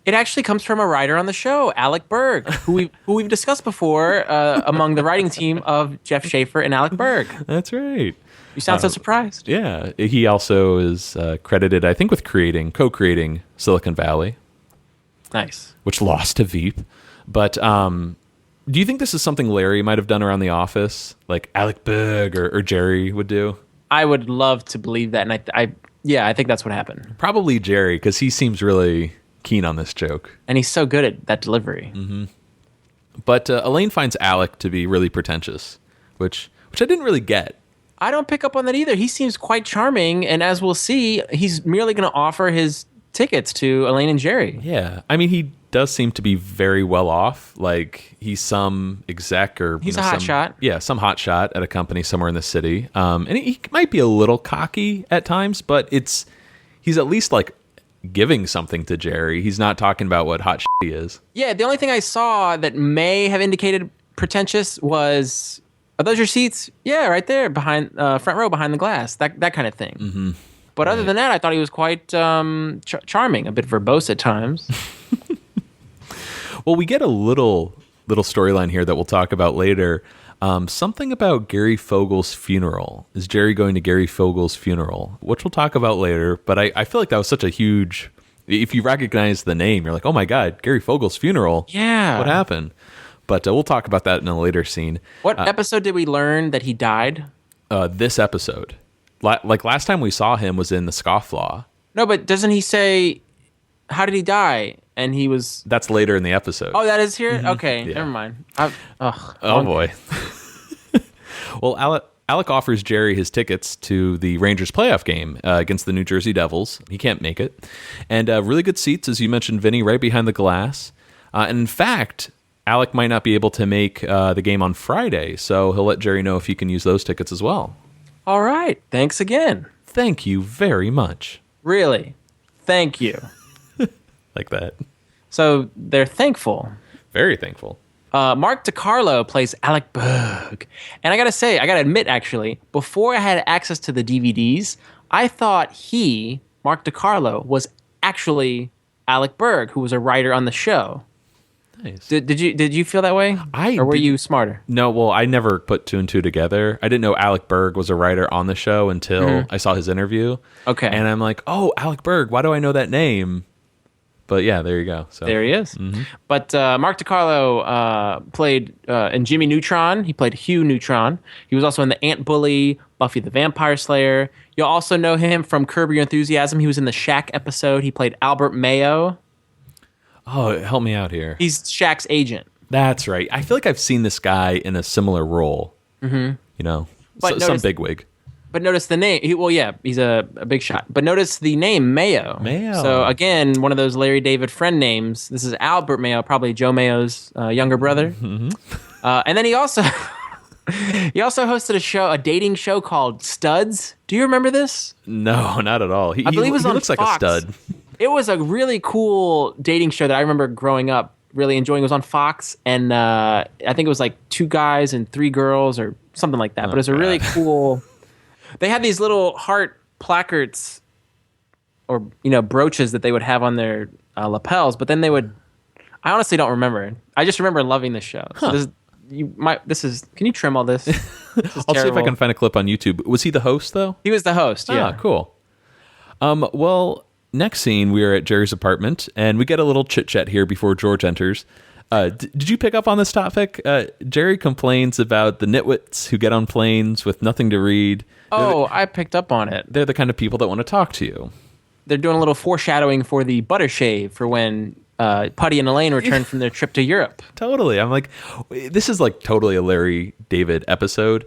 Speaker 2: It actually comes from a writer on the show, Alec Berg, who we've discussed before among the writing team of Jeff Schaffer and Alec Berg.
Speaker 3: That's right.
Speaker 2: You sound so surprised.
Speaker 3: Yeah. He also is credited, I think, with co-creating Silicon Valley.
Speaker 2: Nice.
Speaker 3: Which lost to Veep. But do you think this is something Larry might have done around the office? Like Alec Berg or Jerry would do?
Speaker 2: I would love to believe that. And I think that's what happened.
Speaker 3: Probably Jerry, because he seems really keen on this joke.
Speaker 2: And he's so good at that delivery.
Speaker 3: Mm-hmm. But Elaine finds Alec to be really pretentious, which I didn't really get.
Speaker 2: I don't pick up on that either. He seems quite charming, and as we'll see, he's merely going to offer his tickets to Elaine and Jerry.
Speaker 3: Yeah. I mean, he does seem to be very well off. Like, he's some exec or...
Speaker 2: He's a hot shot.
Speaker 3: Yeah, some hot shot at a company somewhere in the city. And he might be a little cocky at times, but he's at least, like, giving something to Jerry. He's not talking about what hot shit he is.
Speaker 2: Yeah, the only thing I saw that may have indicated pretentious was, are those your seats? Yeah, right there, behind front row, behind the glass. That kind of thing.
Speaker 3: Mm-hmm.
Speaker 2: But other than that, I thought he was quite charming, a bit verbose at times.
Speaker 3: Well, we get a little storyline here that we'll talk about later. Something about Gary Fogel's funeral. Is Jerry going to Gary Fogel's funeral? Which we'll talk about later. But I feel like that was such a huge... If you recognize the name, you're like, oh my God, Gary Fogel's funeral.
Speaker 2: Yeah.
Speaker 3: What happened? But we'll talk about that in a later scene.
Speaker 2: What episode did we learn that he died?
Speaker 3: This episode. Like last time we saw him was in the Scofflaw.
Speaker 2: No, but doesn't he say, how did he die? And he was...
Speaker 3: That's later in the episode.
Speaker 2: Oh, that is here?
Speaker 3: Mm-hmm.
Speaker 2: Okay,
Speaker 3: yeah.
Speaker 2: Never mind.
Speaker 3: Boy. Well, Alec offers Jerry his tickets to the Rangers playoff game against the New Jersey Devils. He can't make it. And really good seats, as you mentioned, Vinny, right behind the glass. And in fact, Alec might not be able to make the game on Friday, so he'll let Jerry know if he can use those tickets as well.
Speaker 2: All right. Thanks again.
Speaker 3: Thank you very much.
Speaker 2: Really? Thank you.
Speaker 3: Like that.
Speaker 2: So they're thankful.
Speaker 3: Very thankful.
Speaker 2: Mark DiCarlo plays Alec Berg. And I got to admit, actually, before I had access to the DVDs, I thought Mark DiCarlo, was actually Alec Berg, who was a writer on the show.
Speaker 3: Nice.
Speaker 2: Did you feel that way? Or were you smarter?
Speaker 3: No, well, I never put two and two together. I didn't know Alec Berg was a writer on the show until I saw his interview.
Speaker 2: Okay.
Speaker 3: And I'm like, oh, Alec Berg, why do I know that name? But yeah, there you go. So
Speaker 2: there he is. Mm-hmm. But Mark DiCarlo played in Jimmy Neutron. He played Hugh Neutron. He was also in The Ant Bully, Buffy the Vampire Slayer. You'll also know him from Curb Your Enthusiasm. He was in the Shaq episode. He played Albert Mayo.
Speaker 3: Oh, help me out here.
Speaker 2: He's Shaq's agent.
Speaker 3: That's right. I feel like I've seen this guy in a similar role.
Speaker 2: Mm-hmm.
Speaker 3: You know,
Speaker 2: but
Speaker 3: some bigwig.
Speaker 2: But notice the name. He's a big shot. But notice the name, Mayo.
Speaker 3: Mayo.
Speaker 2: So again, one of those Larry David friend names. This is Albert Mayo, probably Joe Mayo's younger brother.
Speaker 3: Mm-hmm.
Speaker 2: And then he also hosted a dating show called Studs. Do you remember this?
Speaker 3: No, not at all.
Speaker 2: I believe it was on
Speaker 3: looks
Speaker 2: Fox.
Speaker 3: like a stud.
Speaker 2: It was a really cool dating show that I remember growing up really enjoying. It was on Fox, and I think it was like 2 guys and 3 girls or something like that. But it was a really cool... They had these little heart placards or, brooches that they would have on their lapels, but then they would... I honestly don't remember. I just remember loving this show. So Can you trim all this?
Speaker 3: I'll see if I can find a clip on YouTube. Was he the host, though?
Speaker 2: He was the host, yeah.
Speaker 3: Ah, cool. Well, next scene, we are at Jerry's apartment, and we get a little chit-chat here before George enters. Did you pick up on this topic? Jerry complains about the nitwits who get on planes with nothing to read.
Speaker 2: I picked up on it.
Speaker 3: They're the kind of people that want to talk to you.
Speaker 2: They're doing a little foreshadowing for the butter shave for when Putty and Elaine return from their trip to Europe.
Speaker 3: Totally. I'm like, this is like totally a Larry David episode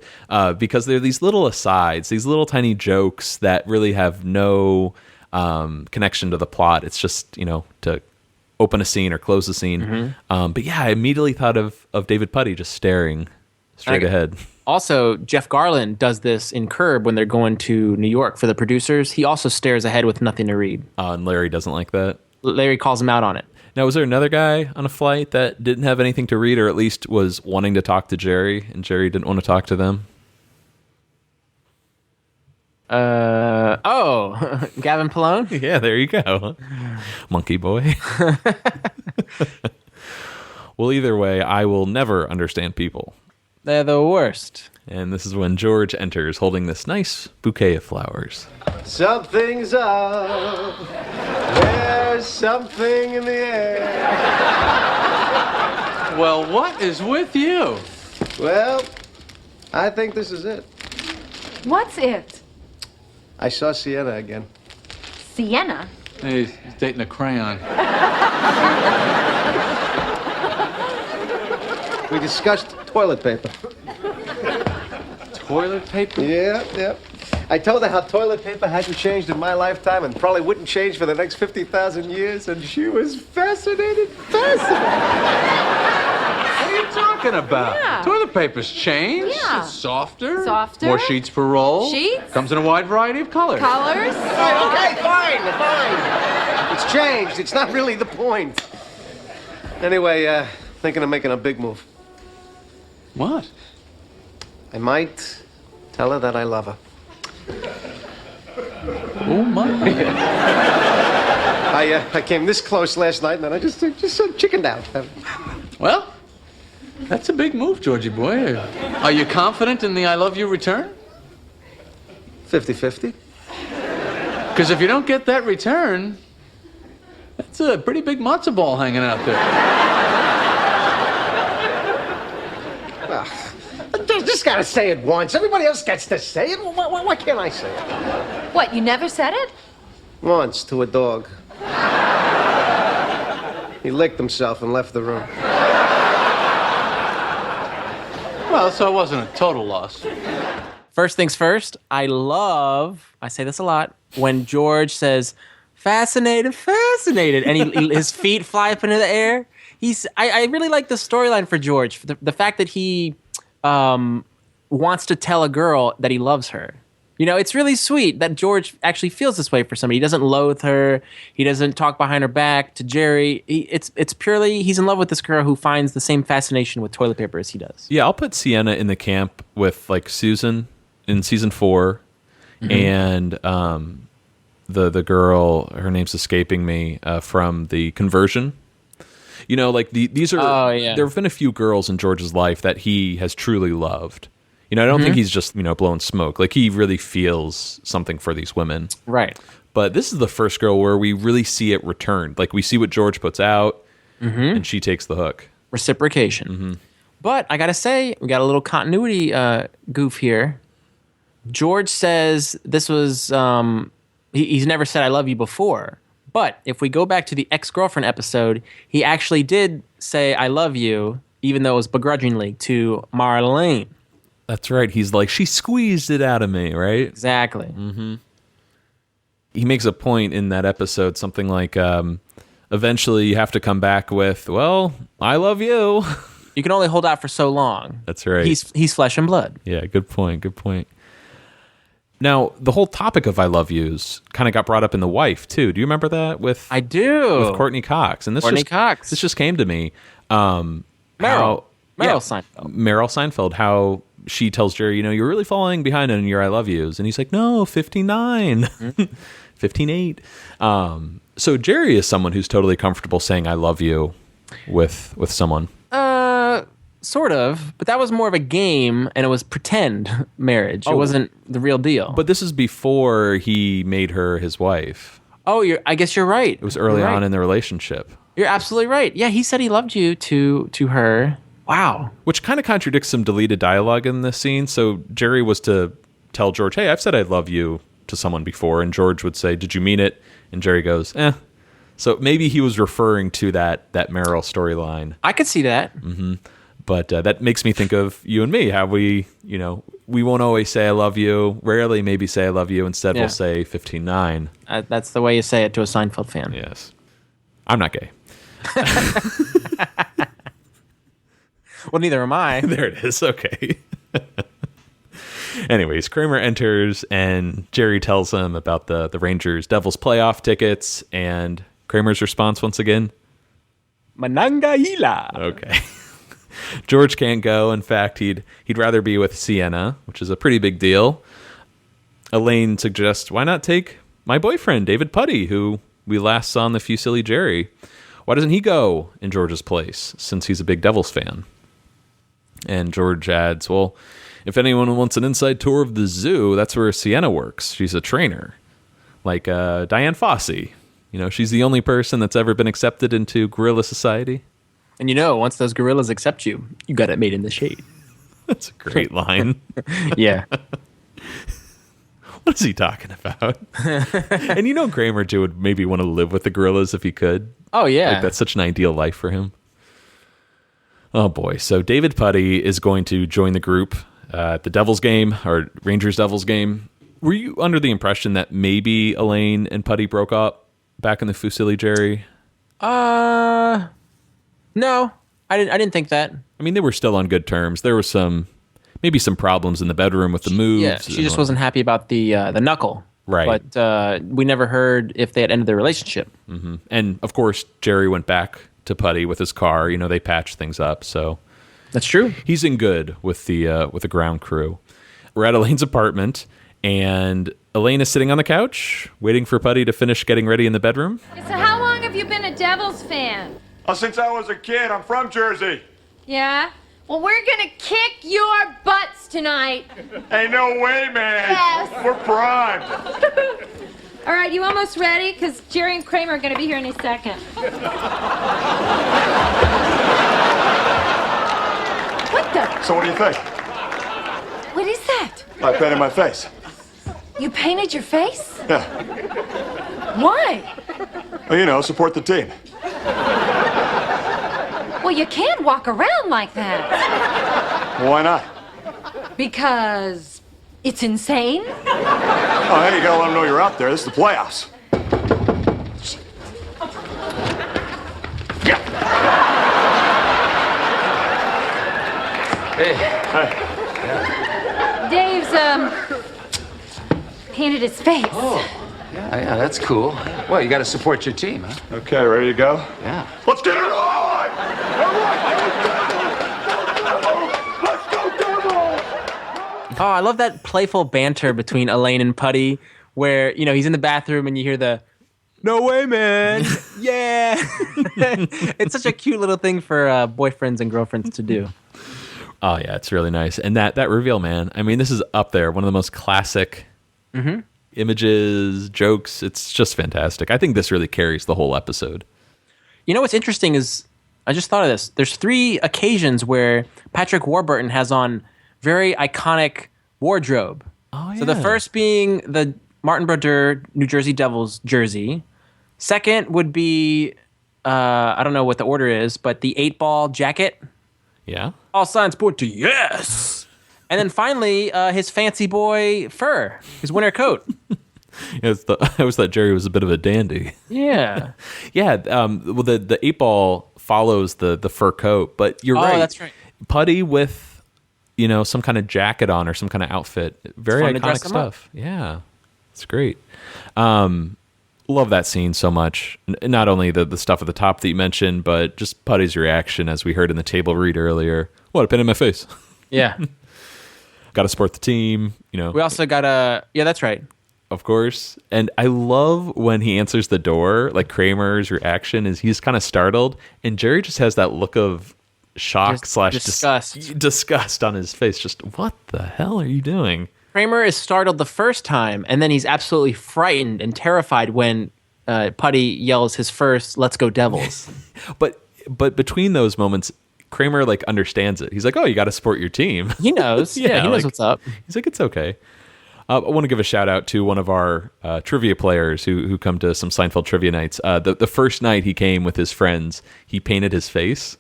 Speaker 3: because there are these little asides, these little tiny jokes that really have no connection to the plot. It's just, to open a scene or close a scene. Mm-hmm. But yeah, I immediately thought of David Putty just staring straight ahead.
Speaker 2: Also, Jeff Garland does this in Curb when they're going to New York for the producers. He also stares ahead with nothing to read.
Speaker 3: And Larry doesn't like that?
Speaker 2: Larry calls him out on it.
Speaker 3: Now, was there another guy on a flight that didn't have anything to read or at least was wanting to talk to Jerry and Jerry didn't want to talk to them?
Speaker 2: Gavin Pallone?
Speaker 3: Yeah, there you go. Monkey boy. Well, either way, I will never understand people.
Speaker 2: They're the worst.
Speaker 3: And this is when George enters holding this nice bouquet of flowers.
Speaker 7: Something's up. There's something in the air.
Speaker 1: Well, what is with you?
Speaker 7: Well, I think this is it.
Speaker 10: What's it?
Speaker 7: I saw Siena again.
Speaker 10: Siena?
Speaker 1: Hey, he's dating a crayon.
Speaker 7: We discussed toilet paper.
Speaker 1: Toilet paper?
Speaker 7: Yeah. I told her how toilet paper hasn't changed in my lifetime and probably wouldn't change for the next 50,000 years, and she was fascinated.
Speaker 1: What are you talking about?
Speaker 10: Yeah.
Speaker 1: Toilet paper's changed.
Speaker 10: Yeah.
Speaker 1: It's softer.
Speaker 10: Softer.
Speaker 1: More sheets per roll.
Speaker 10: Sheets.
Speaker 1: Comes in a wide variety of colors.
Speaker 10: Colors?
Speaker 7: Okay, fine. It's changed. It's not really the point. Anyway, thinking of making a big move.
Speaker 1: What?
Speaker 7: I might tell her that I love her.
Speaker 1: Oh, my.
Speaker 7: I came this close last night, and then I just chickened out.
Speaker 1: Well, that's a big move, Georgie boy. Are you confident in the I love you return?
Speaker 7: 50-50.
Speaker 1: Because if you don't get that return, that's a pretty big matzo ball hanging out there.
Speaker 7: Well, I just gotta say it once. Everybody else gets to say it. Why can't I say it?
Speaker 10: What, you never said it?
Speaker 7: Once to a dog. He licked himself and left the room.
Speaker 1: Well, so it wasn't a total loss.
Speaker 2: First things first, I say this a lot, when George says, fascinated, and his feet fly up into the air. I really like the storyline for George. The fact that he wants to tell a girl that he loves her. It's really sweet that George actually feels this way for somebody. He doesn't loathe her. He doesn't talk behind her back to Jerry. It's purely he's in love with this girl who finds the same fascination with toilet paper as he does.
Speaker 3: Yeah, I'll put Siena in the camp with like Susan in season 4, and the girl, her name's escaping me, from the Conversion. These are. There have been a few girls in George's life that he has truly loved. I don't think he's just, blowing smoke. Like, he really feels something for these women.
Speaker 2: Right.
Speaker 3: But this is the first girl where we really see it returned. Like, we see what George puts out, and she takes the hook.
Speaker 2: Reciprocation.
Speaker 3: Mm-hmm.
Speaker 2: But I got to say, we got a little continuity goof here. George says this was, he's never said I love you before. But if we go back to the ex-girlfriend episode, he actually did say I love you, even though it was begrudgingly, to Marlene.
Speaker 3: That's right. He's like, she squeezed it out of me, right?
Speaker 2: Exactly.
Speaker 3: Mm-hmm. He makes a point in that episode, something like, eventually you have to come back with, well, I love you.
Speaker 2: You can only hold out for so long.
Speaker 3: That's right.
Speaker 2: He's flesh and blood.
Speaker 3: Yeah, good point. Now, the whole topic of I love yous kind of got brought up in The Wife, too. Do you remember that?
Speaker 2: I do.
Speaker 3: With Courtney Cox. And this just came to me.
Speaker 2: Meryl
Speaker 3: Seinfeld, how she tells Jerry, you're really falling behind on your I love yous. And he's like, no, 59. 15-8. So Jerry is someone who's totally comfortable saying I love you with someone.
Speaker 2: Sort of, but that was more of a game, and it was pretend marriage. It wasn't the real deal.
Speaker 3: But this is before he made her his wife.
Speaker 2: Oh, I guess you're right.
Speaker 3: It was early on in the relationship.
Speaker 2: You're absolutely right. Yeah, he said he loved you to her. Wow.
Speaker 3: Which kind of contradicts some deleted dialogue in this scene. So Jerry was to tell George, hey, I've said I love you to someone before. And George would say, did you mean it? And Jerry goes, eh. So maybe he was referring to that Meryl storyline.
Speaker 2: I could see that.
Speaker 3: Mm-hmm. But that makes me think of you and me, how we won't always say I love you, rarely maybe say I love you. Instead, we'll say 15-9.
Speaker 2: That's the way you say it to a Seinfeld fan.
Speaker 3: Yes. I'm not gay.
Speaker 2: Well, neither am I.
Speaker 3: There it is. Okay. Anyways, Kramer enters and Jerry tells him about the Rangers Devils playoff tickets, and Kramer's response once again,
Speaker 2: Manangaila.
Speaker 3: Okay. George can't go. In fact, he'd rather be with Siena, which is a pretty big deal. Elaine suggests, why not take my boyfriend, David Putty, who we last saw in the Fusilli Jerry? Why doesn't he go in George's place, since he's a big Devils fan? And George adds, well, if anyone wants an inside tour of the zoo, that's where Siena works. She's a trainer. Like Diane Fossey. She's the only person that's ever been accepted into gorilla society.
Speaker 2: And once those gorillas accept you, you got it made in the shade.
Speaker 3: That's a great line.
Speaker 2: Yeah.
Speaker 3: What is he talking about? And Kramer would maybe want to live with the gorillas if he could.
Speaker 2: Oh, yeah.
Speaker 3: Like, that's such an ideal life for him. Oh, boy. So David Putty is going to join the group at the Devils game, or Rangers Devils game. Were you under the impression that maybe Elaine and Putty broke up back in the Fusilli Jerry?
Speaker 2: No, I didn't think that.
Speaker 3: I mean, they were still on good terms. There was maybe some problems in the bedroom with the moves.
Speaker 2: Yeah, she just wasn't happy about the knuckle.
Speaker 3: Right.
Speaker 2: But we never heard if they had ended their relationship.
Speaker 3: Mm-hmm. And, of course, Jerry went back to Putty with his car. They patched things up, so...
Speaker 2: That's true.
Speaker 3: He's in good with the ground crew. We're at Elaine's apartment, and Elaine is sitting on the couch, waiting for Putty to finish getting ready in the bedroom.
Speaker 10: So how long have you been a Devils fan?
Speaker 9: Since I was a kid. I'm from Jersey.
Speaker 10: Yeah? Well, we're gonna kick your butts tonight.
Speaker 9: Ain't no way, man.
Speaker 10: Yes.
Speaker 9: We're primed.
Speaker 10: All right, you almost ready? Because Jerry and Kramer are gonna be here any second. What the?
Speaker 9: So what do you think?
Speaker 10: What is that?
Speaker 9: I painted my face.
Speaker 10: You painted your face?
Speaker 9: Yeah.
Speaker 10: Why?
Speaker 9: Well, support the team.
Speaker 10: Well, you can't walk around like that.
Speaker 9: Why not?
Speaker 10: Because it's insane?
Speaker 9: Oh, hey, you gotta let them know you're out there. This is the playoffs. Yeah.
Speaker 11: Hey.
Speaker 9: Hey.
Speaker 10: Dave's, painted his face.
Speaker 11: Oh, yeah, that's cool. Well, you gotta support your team, huh?
Speaker 9: Okay, ready to go?
Speaker 11: Yeah.
Speaker 9: Let's get it on! All right! Let's go, Devils!
Speaker 2: Oh, I love that playful banter between Elaine and Putty, where, he's in the bathroom and you hear the, no way, man. Yeah. It's such a cute little thing for boyfriends and girlfriends to do.
Speaker 3: Oh, yeah, it's really nice. And that reveal, man, I mean, this is up there. One of the most classic images, jokes. It's just fantastic. I think this really carries the whole episode.
Speaker 2: What's interesting is, I just thought of this. There's 3 occasions where Patrick Warburton has on very iconic wardrobe.
Speaker 3: Oh, yeah.
Speaker 2: So the first being the Martin Brodeur New Jersey Devils jersey. Second would be, I don't know what the order is, but the 8-ball jacket.
Speaker 3: Yeah.
Speaker 2: All signs point to yes. And then finally, his fancy boy fur, his winter coat.
Speaker 3: I always thought Jerry was a bit of a dandy.
Speaker 2: Yeah.
Speaker 3: Yeah. Well, the 8-ball follows the fur coat, but you're right.
Speaker 2: Oh, that's right.
Speaker 3: Putty with, some kind of jacket on or some kind of outfit. Very iconic stuff. Yeah. It's great. Love that scene so much. Not only the stuff at the top that you mentioned, but just Putty's reaction, as we heard in the table read earlier. What, a pin in my face.
Speaker 2: Yeah.
Speaker 3: Got to support the team,
Speaker 2: We also got yeah, that's right.
Speaker 3: Of course. And I love when he answers the door, like Kramer's reaction is he's kind of startled, and Jerry just has that look of shock /
Speaker 2: disgust
Speaker 3: on his face. Just, what the hell are you doing?
Speaker 2: Kramer is startled the first time, and then he's absolutely frightened and terrified when Putty yells his first "Let's go Devils."
Speaker 3: But between those moments, Kramer like understands it. He's like, "Oh, you got to support your team."
Speaker 2: He knows. He knows what's up.
Speaker 3: He's like, "It's okay." I want to give a shout out to one of our trivia players who come to some Seinfeld trivia nights. The first night he came with his friends, he painted his face,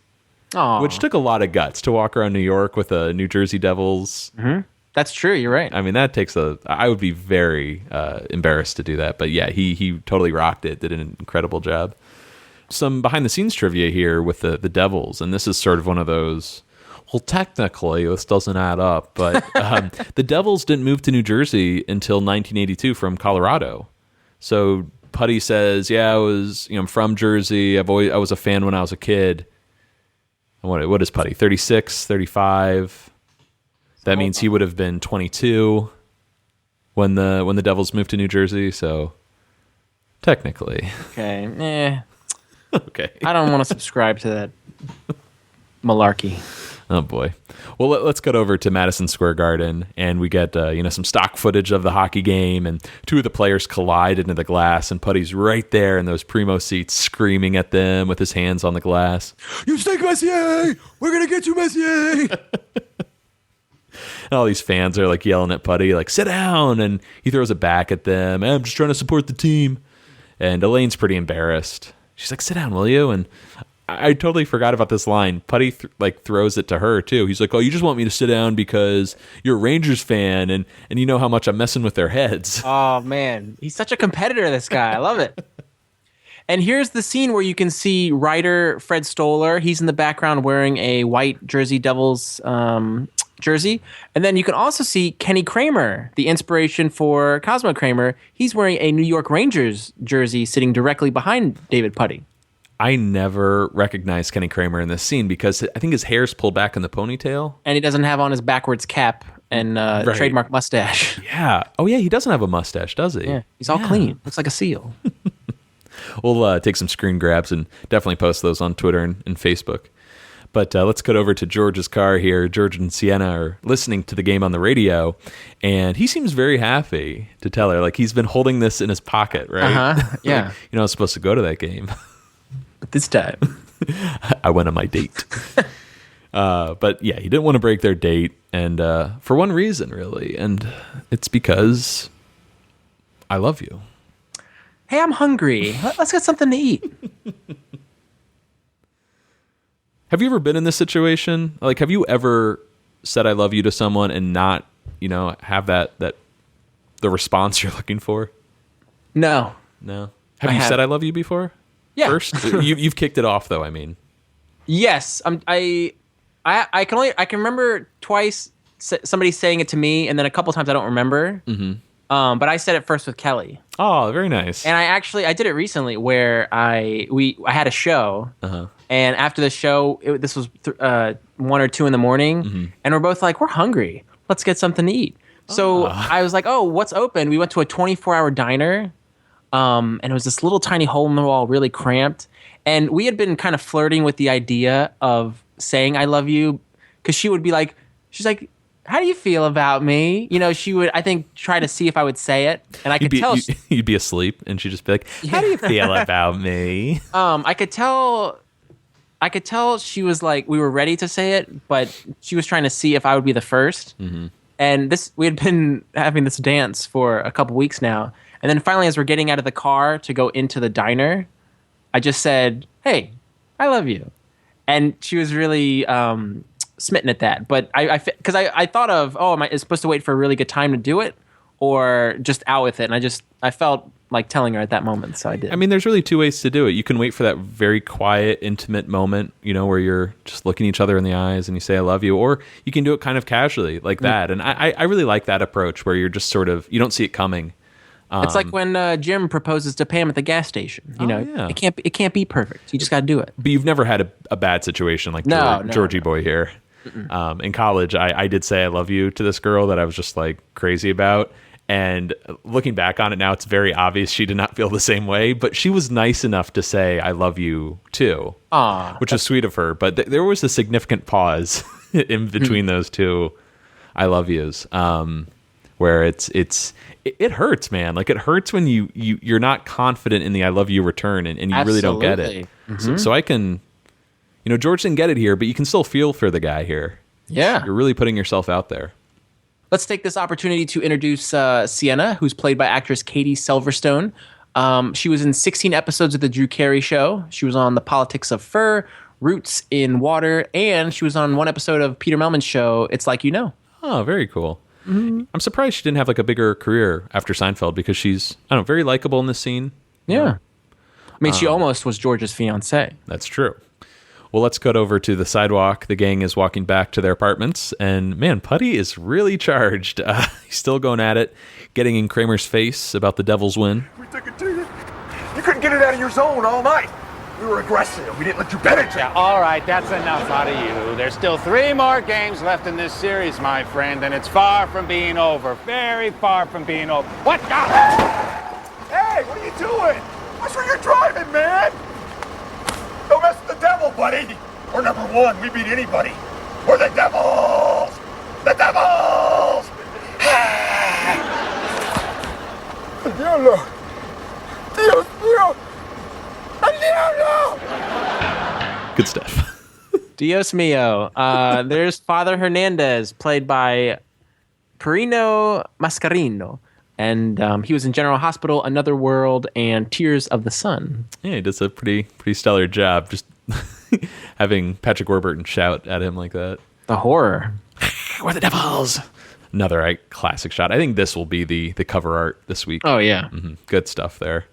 Speaker 3: which took a lot of guts to walk around New York with a New Jersey Devils.
Speaker 2: Mm-hmm. That's true. You're right.
Speaker 3: I mean, that takes I would be very embarrassed to do that. But yeah, he totally rocked it, did an incredible job. Some behind the scenes trivia here with the Devils, and this is sort of one of those. Well, technically, this doesn't add up, but the Devils didn't move to New Jersey until 1982 from Colorado. So Putty says, "Yeah, I'm from Jersey. I was a fan when I was a kid." What is Putty? 36, 35. That means he would have been 22 when the Devils moved to New Jersey. So technically,
Speaker 2: okay,
Speaker 3: okay.
Speaker 2: I don't want to subscribe to that malarkey.
Speaker 3: Oh boy. Well, let's get over to Madison Square Garden, and we get some stock footage of the hockey game, and two of the players collide into the glass, and Putty's right there in those primo seats, screaming at them with his hands on the glass. "You stink, Messier! We're gonna get you, Messier!" And all these fans are like yelling at Putty, like, "Sit down!" And he throws it back at them. "I'm just trying to support the team." And Elaine's pretty embarrassed. She's like, "Sit down, will you?" And I totally forgot about this line. Putty throws it to her too. He's like, "Oh, you just want me to sit down because you're a Rangers fan and you know how much I'm messing with their heads."
Speaker 2: Oh man, he's such a competitor, this guy. I love it. And here's the scene where you can see writer Fred Stoller. He's in the background wearing a white Jersey Devils jersey. And then you can also see Kenny Kramer, the inspiration for Cosmo Kramer. He's wearing a New York Rangers jersey sitting directly behind David Putty.
Speaker 3: I never recognized Kenny Kramer in this scene because I think his hair's pulled back in the ponytail.
Speaker 2: And he doesn't have on his backwards cap and trademark mustache.
Speaker 3: Yeah. Oh, yeah, he doesn't have a mustache, does he?
Speaker 2: Yeah, he's all clean. Looks like a seal.
Speaker 3: We'll take some screen grabs and definitely post those on Twitter and Facebook. But let's cut over to George's car here. George and Siena are listening to the game on the radio, and he seems very happy to tell her. Like, he's been holding this in his pocket, right?
Speaker 2: Uh-huh, yeah.
Speaker 3: I was supposed to go to that game.
Speaker 2: But this time,
Speaker 3: I went on my date. But yeah, he didn't want to break their date, and for one reason, really, and it's because I love you.
Speaker 2: Hey, I'm hungry. Let's get something to eat.
Speaker 3: Have you ever been in this situation? Like, have you ever said I love you to someone and not, have that the response you're looking for?
Speaker 2: No.
Speaker 3: Have you said I love you before?
Speaker 2: Yeah.
Speaker 3: First, you've kicked it off though. I mean,
Speaker 2: yes. I can remember twice somebody saying it to me, and then a couple times I don't remember. Mm-hmm. But I said it first with Kelly.
Speaker 3: Oh, very nice.
Speaker 2: And I did it recently where I had a show, and after the show, this was 1 or 2 in the morning, and we're both like, we're hungry. Let's get something to eat. So I was like, oh, what's open? We went to a 24-hour diner. And it was this little tiny hole in the wall, really cramped. And we had been kind of flirting with the idea of saying I love you, because she's like, how do you feel about me? She would, I think, try to see if I would say it. And I could tell.
Speaker 3: You'd be asleep, and she'd just be like, how do you feel about me?
Speaker 2: I could tell she was like, we were ready to say it, but she was trying to see if I would be the first. Mm-hmm. And we had been having this dance for a couple weeks now. And then finally, as we're getting out of the car to go into the diner, I just said, hey, I love you. And she was really smitten at that. But because I thought of, am I supposed to wait for a really good time to do it, or just out with it? And I felt like telling her at that moment, so I did.
Speaker 3: I mean, there's really 2 ways to do it. You can wait for that very quiet, intimate moment, where you're just looking each other in the eyes and you say, I love you. Or you can do it kind of casually like that. And I really like that approach where you're just sort of, you don't see it coming.
Speaker 2: It's like when Jim proposes to Pam at the gas station.
Speaker 3: Yeah.
Speaker 2: It can't be perfect. You just got to do it.
Speaker 3: But you've never had a bad situation like Georgie boy here. In college, I did say I love you to this girl that I was just like crazy about, And looking back on it now, it's very obvious she did not feel the same way, but she was nice enough to say, I love you too. Which was sweet of her. But there was a significant pause in between those two I love yous, where it hurts, man. Like, it hurts when you're not confident in the I love you return and you really don't get it. So I can, George didn't get it here, but you can still feel for the guy here.
Speaker 2: Yeah.
Speaker 3: You're really putting yourself out there.
Speaker 2: Let's take this opportunity to introduce Siena, who's played by actress Katie Silverstone. She was in 16 episodes of The Drew Carey Show. She was on The Politics of Fur, Roots in Water, and she was on one episode of Peter Melman's show, It's Like You Know.
Speaker 3: Oh, very cool. I'm surprised she didn't have like a bigger career after Seinfeld because she's, very likable in this scene.
Speaker 2: Yeah. I mean, she almost was George's fiancée.
Speaker 3: That's true. Well, let's cut over to the sidewalk. The gang is walking back to their apartments, and man, Putty is really charged. He's still going at it, getting in Kramer's face about the Devils win.
Speaker 9: We took it to you. You couldn't get it out of your zone all night. We were aggressive. We didn't let you penetrate.
Speaker 12: Yeah, all right, that's enough out of you. There's still 3 more games left in this series, my friend, and it's far from being over. Very far from being over. What?
Speaker 9: Hey, what are you doing? Watch where you're driving, man. Don't mess with the devil, buddy. We're number 1. We beat anybody. We're the Devils. The Devils. Diablo. Dios mío.
Speaker 3: Good stuff.
Speaker 2: Dios mio. There's Father Hernandez, played by Perino Mascarino. And he was in General Hospital, Another World, and Tears of the Sun.
Speaker 3: Yeah, he does a pretty stellar job just having Patrick Warburton shout at him like that.
Speaker 2: The horror.
Speaker 3: We're the Devils. Another classic shot. I think this will be the cover art this week.
Speaker 2: Oh, yeah.
Speaker 3: Good stuff there.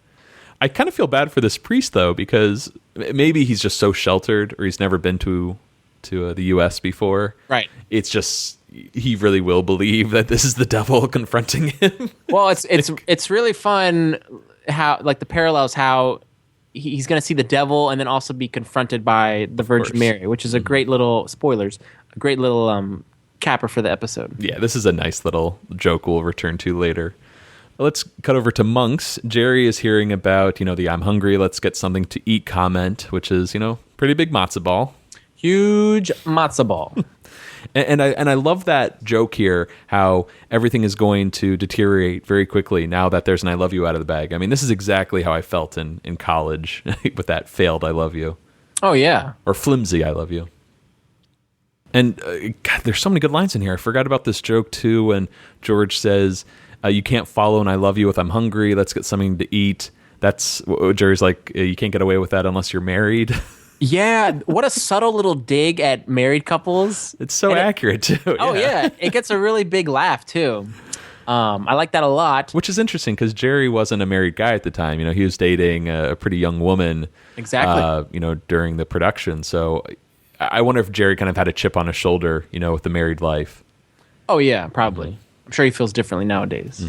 Speaker 3: I kind of feel bad for this priest, though, because maybe he's just so sheltered or he's never been to the U.S. before.
Speaker 2: Right.
Speaker 3: It's just he really will believe that this is the devil confronting him.
Speaker 2: Well, it's really fun how, like, the parallels, how he's going to see the devil and then also be confronted by the Virgin Mary, which is a great little, spoilers, a great little capper for the episode.
Speaker 3: Yeah, this is a nice little joke we'll return to later. Let's cut over to Monks. Jerry is hearing about, the I'm hungry, let's get something to eat comment, which is, pretty big matzo ball.
Speaker 2: Huge matzo ball.
Speaker 3: And I love that joke here, how everything is going to deteriorate very quickly now that there's an I love you out of the bag. I mean, this is exactly how I felt in college with that failed I love you.
Speaker 2: Oh, yeah.
Speaker 3: Or flimsy I love you. And God, there's so many good lines in here. I forgot about this joke, too, when George says, you can't follow an I love you with I'm hungry, let's get something to eat. That's what Jerry's like, you can't get away with that unless you're married.
Speaker 2: Yeah, what a subtle little dig at married couples.
Speaker 3: It's so accurate, too.
Speaker 2: Oh, yeah. It gets a really big laugh, too. I like that a lot.
Speaker 3: Which is interesting because Jerry wasn't a married guy at the time. He was dating a pretty young woman.
Speaker 2: Exactly.
Speaker 3: During the production. So I wonder if Jerry kind of had a chip on his shoulder, with the married life.
Speaker 2: Oh, yeah, probably. I'm sure he feels differently nowadays.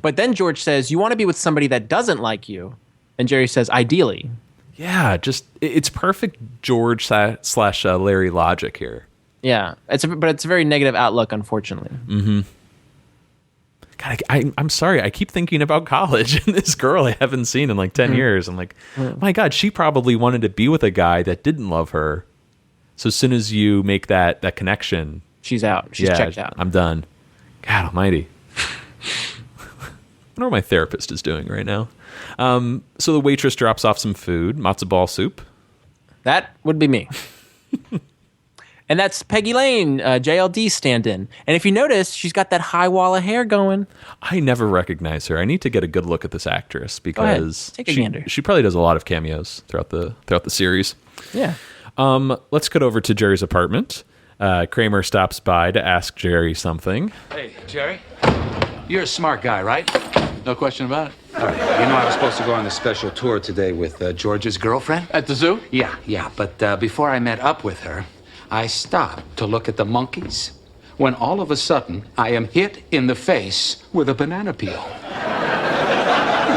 Speaker 2: But then George says, you want to be with somebody that doesn't like you. And Jerry says, ideally.
Speaker 3: Yeah, it's perfect George / Larry logic here.
Speaker 2: Yeah, but it's a very negative outlook, unfortunately.
Speaker 3: God, I'm sorry. I keep thinking about college and this girl I haven't seen in like 10 years. I'm like, my God, she probably wanted to be with a guy that didn't love her. So as soon as you make that connection,
Speaker 2: she's out. She's checked out.
Speaker 3: I'm done. God almighty. I wonder what my therapist is doing right now. So the waitress drops off some food, matzo ball soup.
Speaker 2: That would be me. And that's Peggy Lane, JLD stand-in. And if you notice, she's got that high wall of hair going.
Speaker 3: I never recognize her. I need to get a good look at this actress because
Speaker 2: take a gander.
Speaker 3: She probably does a lot of cameos throughout the series.
Speaker 2: Yeah.
Speaker 3: Let's cut over to Jerry's apartment. Kramer stops by to ask Jerry something.
Speaker 11: Hey, Jerry, you're a smart guy, right?
Speaker 1: No question about it.
Speaker 11: All right. I was supposed to go on a special tour today with George's girlfriend.
Speaker 1: At the zoo?
Speaker 11: Yeah. But before I met up with her, I stopped to look at the monkeys when all of a sudden I am hit in the face with a banana peel.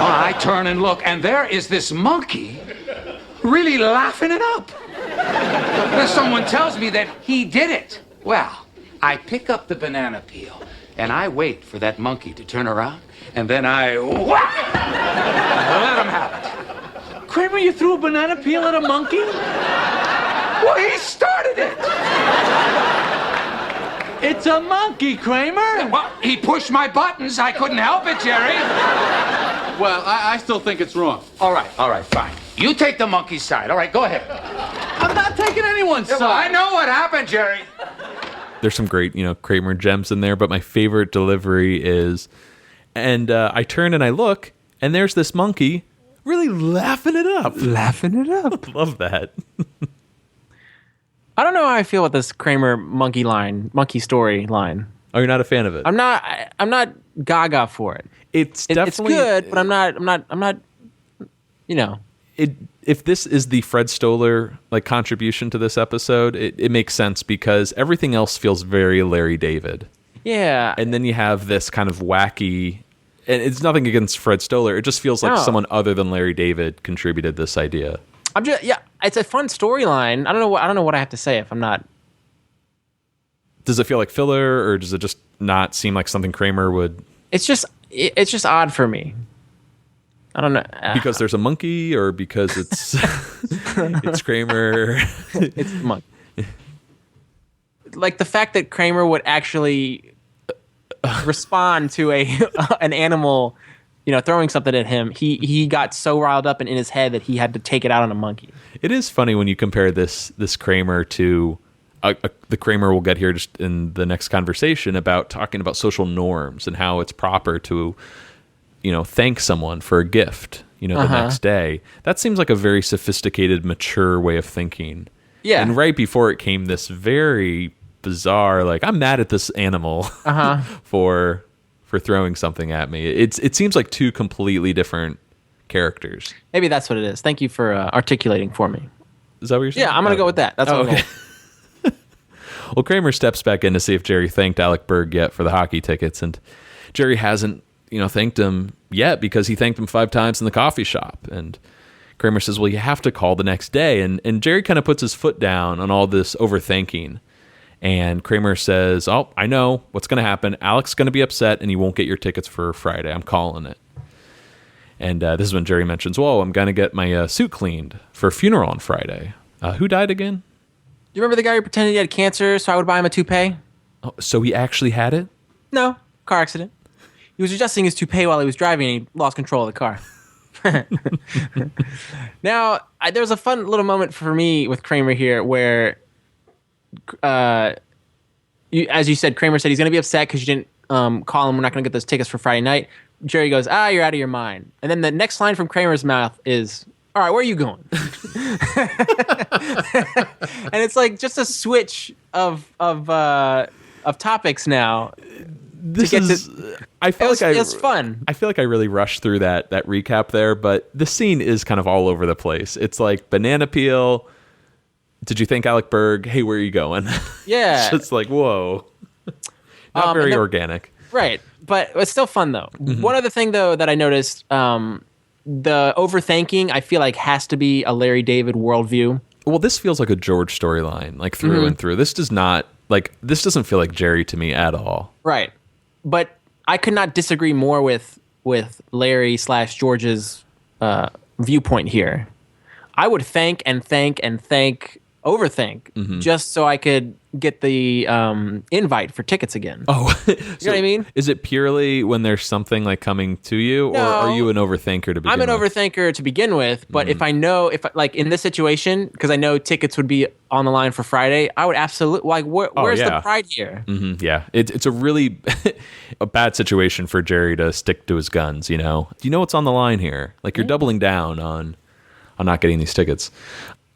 Speaker 11: I turn and look, and there is this monkey really laughing it up. Then someone tells me that he did it. Well, I pick up the banana peel, and I wait for that monkey to turn around, and then I whack! Let him have it.
Speaker 1: Kramer, you threw a banana peel at a monkey?
Speaker 11: Well, he started it.
Speaker 1: It's a monkey, Kramer.
Speaker 11: Well, he pushed my buttons. I couldn't help it, Jerry.
Speaker 1: Well, I still think it's wrong.
Speaker 11: All right, fine. You take the monkey's side. All right, go ahead.
Speaker 1: I'm not taking anyone's side.
Speaker 11: Well, I know what happened, Jerry.
Speaker 3: There's some great, Kramer gems in there, but my favorite delivery is, and I turn and I look, and there's this monkey really laughing it up. Love that.
Speaker 2: I don't know how I feel about this Kramer monkey story line.
Speaker 3: Oh, you're not a fan of it?
Speaker 2: I'm not gaga for it.
Speaker 3: It's definitely
Speaker 2: good, but I'm not.
Speaker 3: If this is the Fred Stoller contribution to this episode, it makes sense because everything else feels very Larry David.
Speaker 2: Yeah.
Speaker 3: And then you have this kind of wacky, and it's nothing against Fred Stoller. It just feels like someone other than Larry David contributed this idea.
Speaker 2: It's a fun storyline. I don't know what I have to say if I'm not.
Speaker 3: Does it feel like filler, or does it just not seem like something Kramer would?
Speaker 2: It's just odd for me. I don't know.
Speaker 3: Because there's a monkey, or because it's it's Kramer.
Speaker 2: It's the monkey. Like the fact that Kramer would actually respond to an animal, throwing something at him. He got so riled up and in his head that he had to take it out on a monkey.
Speaker 3: It is funny when you compare this Kramer to the Kramer we'll get here just in the next conversation about talking about social norms and how it's proper to thank someone for a gift, the next day. That seems like a very sophisticated, mature way of thinking.
Speaker 2: Yeah.
Speaker 3: And right before it came this very bizarre, I'm mad at this animal for throwing something at me. It seems like two completely different characters.
Speaker 2: Maybe that's what it is. Thank you for articulating for me.
Speaker 3: Is that what you're saying?
Speaker 2: Yeah, I'm going to go with that. That's what I'm going.
Speaker 3: Well, Kramer steps back in to see if Jerry thanked Alec Berg yet for the hockey tickets, and Jerry hasn't thanked him yet because he thanked him 5 times in the coffee shop. And Kramer says, well, you have to call the next day. And Jerry kind of puts his foot down on all this overthinking. And Kramer says, oh, I know what's going to happen. Alec's going to be upset and you won't get your tickets for Friday. I'm calling it. And this is when Jerry mentions, whoa, I'm going to get my suit cleaned for a funeral on Friday. Who died again?
Speaker 2: You remember the guy who pretended he had cancer so I would buy him a toupee?
Speaker 3: Oh, so he actually had it?
Speaker 2: No, car accident. He was adjusting his toupee while he was driving and he lost control of the car. Now, there was a fun little moment for me with Kramer here where, as you said, Kramer said he's going to be upset because you didn't call him. We're not going to get those tickets for Friday night. Jerry goes, you're out of your mind. And then the next line from Kramer's mouth is, all right, where are you going? And it's like just a switch of topics now.
Speaker 3: I feel like
Speaker 2: it's fun.
Speaker 3: I feel like I really rushed through that recap there, but the scene is kind of all over the place. It's like banana peel. Did you think Alec Berg? Hey, where are you going?
Speaker 2: Yeah.
Speaker 3: It's just like, whoa. Not very organic.
Speaker 2: Right. But it's still fun, though. Mm-hmm. One other thing, though, that I noticed, the overthinking, I feel like, has to be a Larry David worldview.
Speaker 3: Well, this feels like a George storyline, through and through. This does not, this doesn't feel like Jerry to me at all.
Speaker 2: Right. But I could not disagree more with Larry / George's viewpoint here. I would thank and overthink just so I could get the invite for tickets again.
Speaker 3: Oh,
Speaker 2: you know what I mean?
Speaker 3: Is it purely when there's something coming to you, or are you an overthinker to begin with?
Speaker 2: I'm an overthinker to begin with, but if in this situation, because I know tickets would be on the line for Friday, I would absolutely where's the pride here?
Speaker 3: Mm-hmm, yeah, it's a really a bad situation for Jerry to stick to his guns. You know what's on the line here. You're doubling down on not getting these tickets.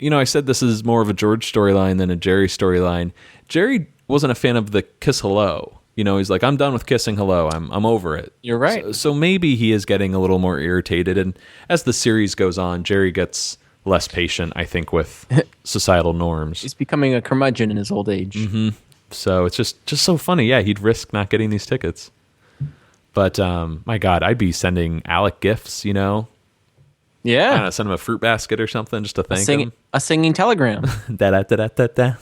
Speaker 3: I said this is more of a George storyline than a Jerry storyline. Jerry wasn't a fan of the kiss hello. He's like, I'm done with kissing hello. I'm over it.
Speaker 2: You're right.
Speaker 3: So maybe he is getting a little more irritated. And as the series goes on, Jerry gets less patient, I think, with societal norms.
Speaker 2: He's becoming a curmudgeon in his old age.
Speaker 3: Mm-hmm. So it's just so funny. Yeah, he'd risk not getting these tickets. But my God, I'd be sending Alec gifts,
Speaker 2: Yeah.
Speaker 3: I don't know, send him a fruit basket or something just to thank him.
Speaker 2: A singing telegram.
Speaker 3: Da-da-da-da-da-da.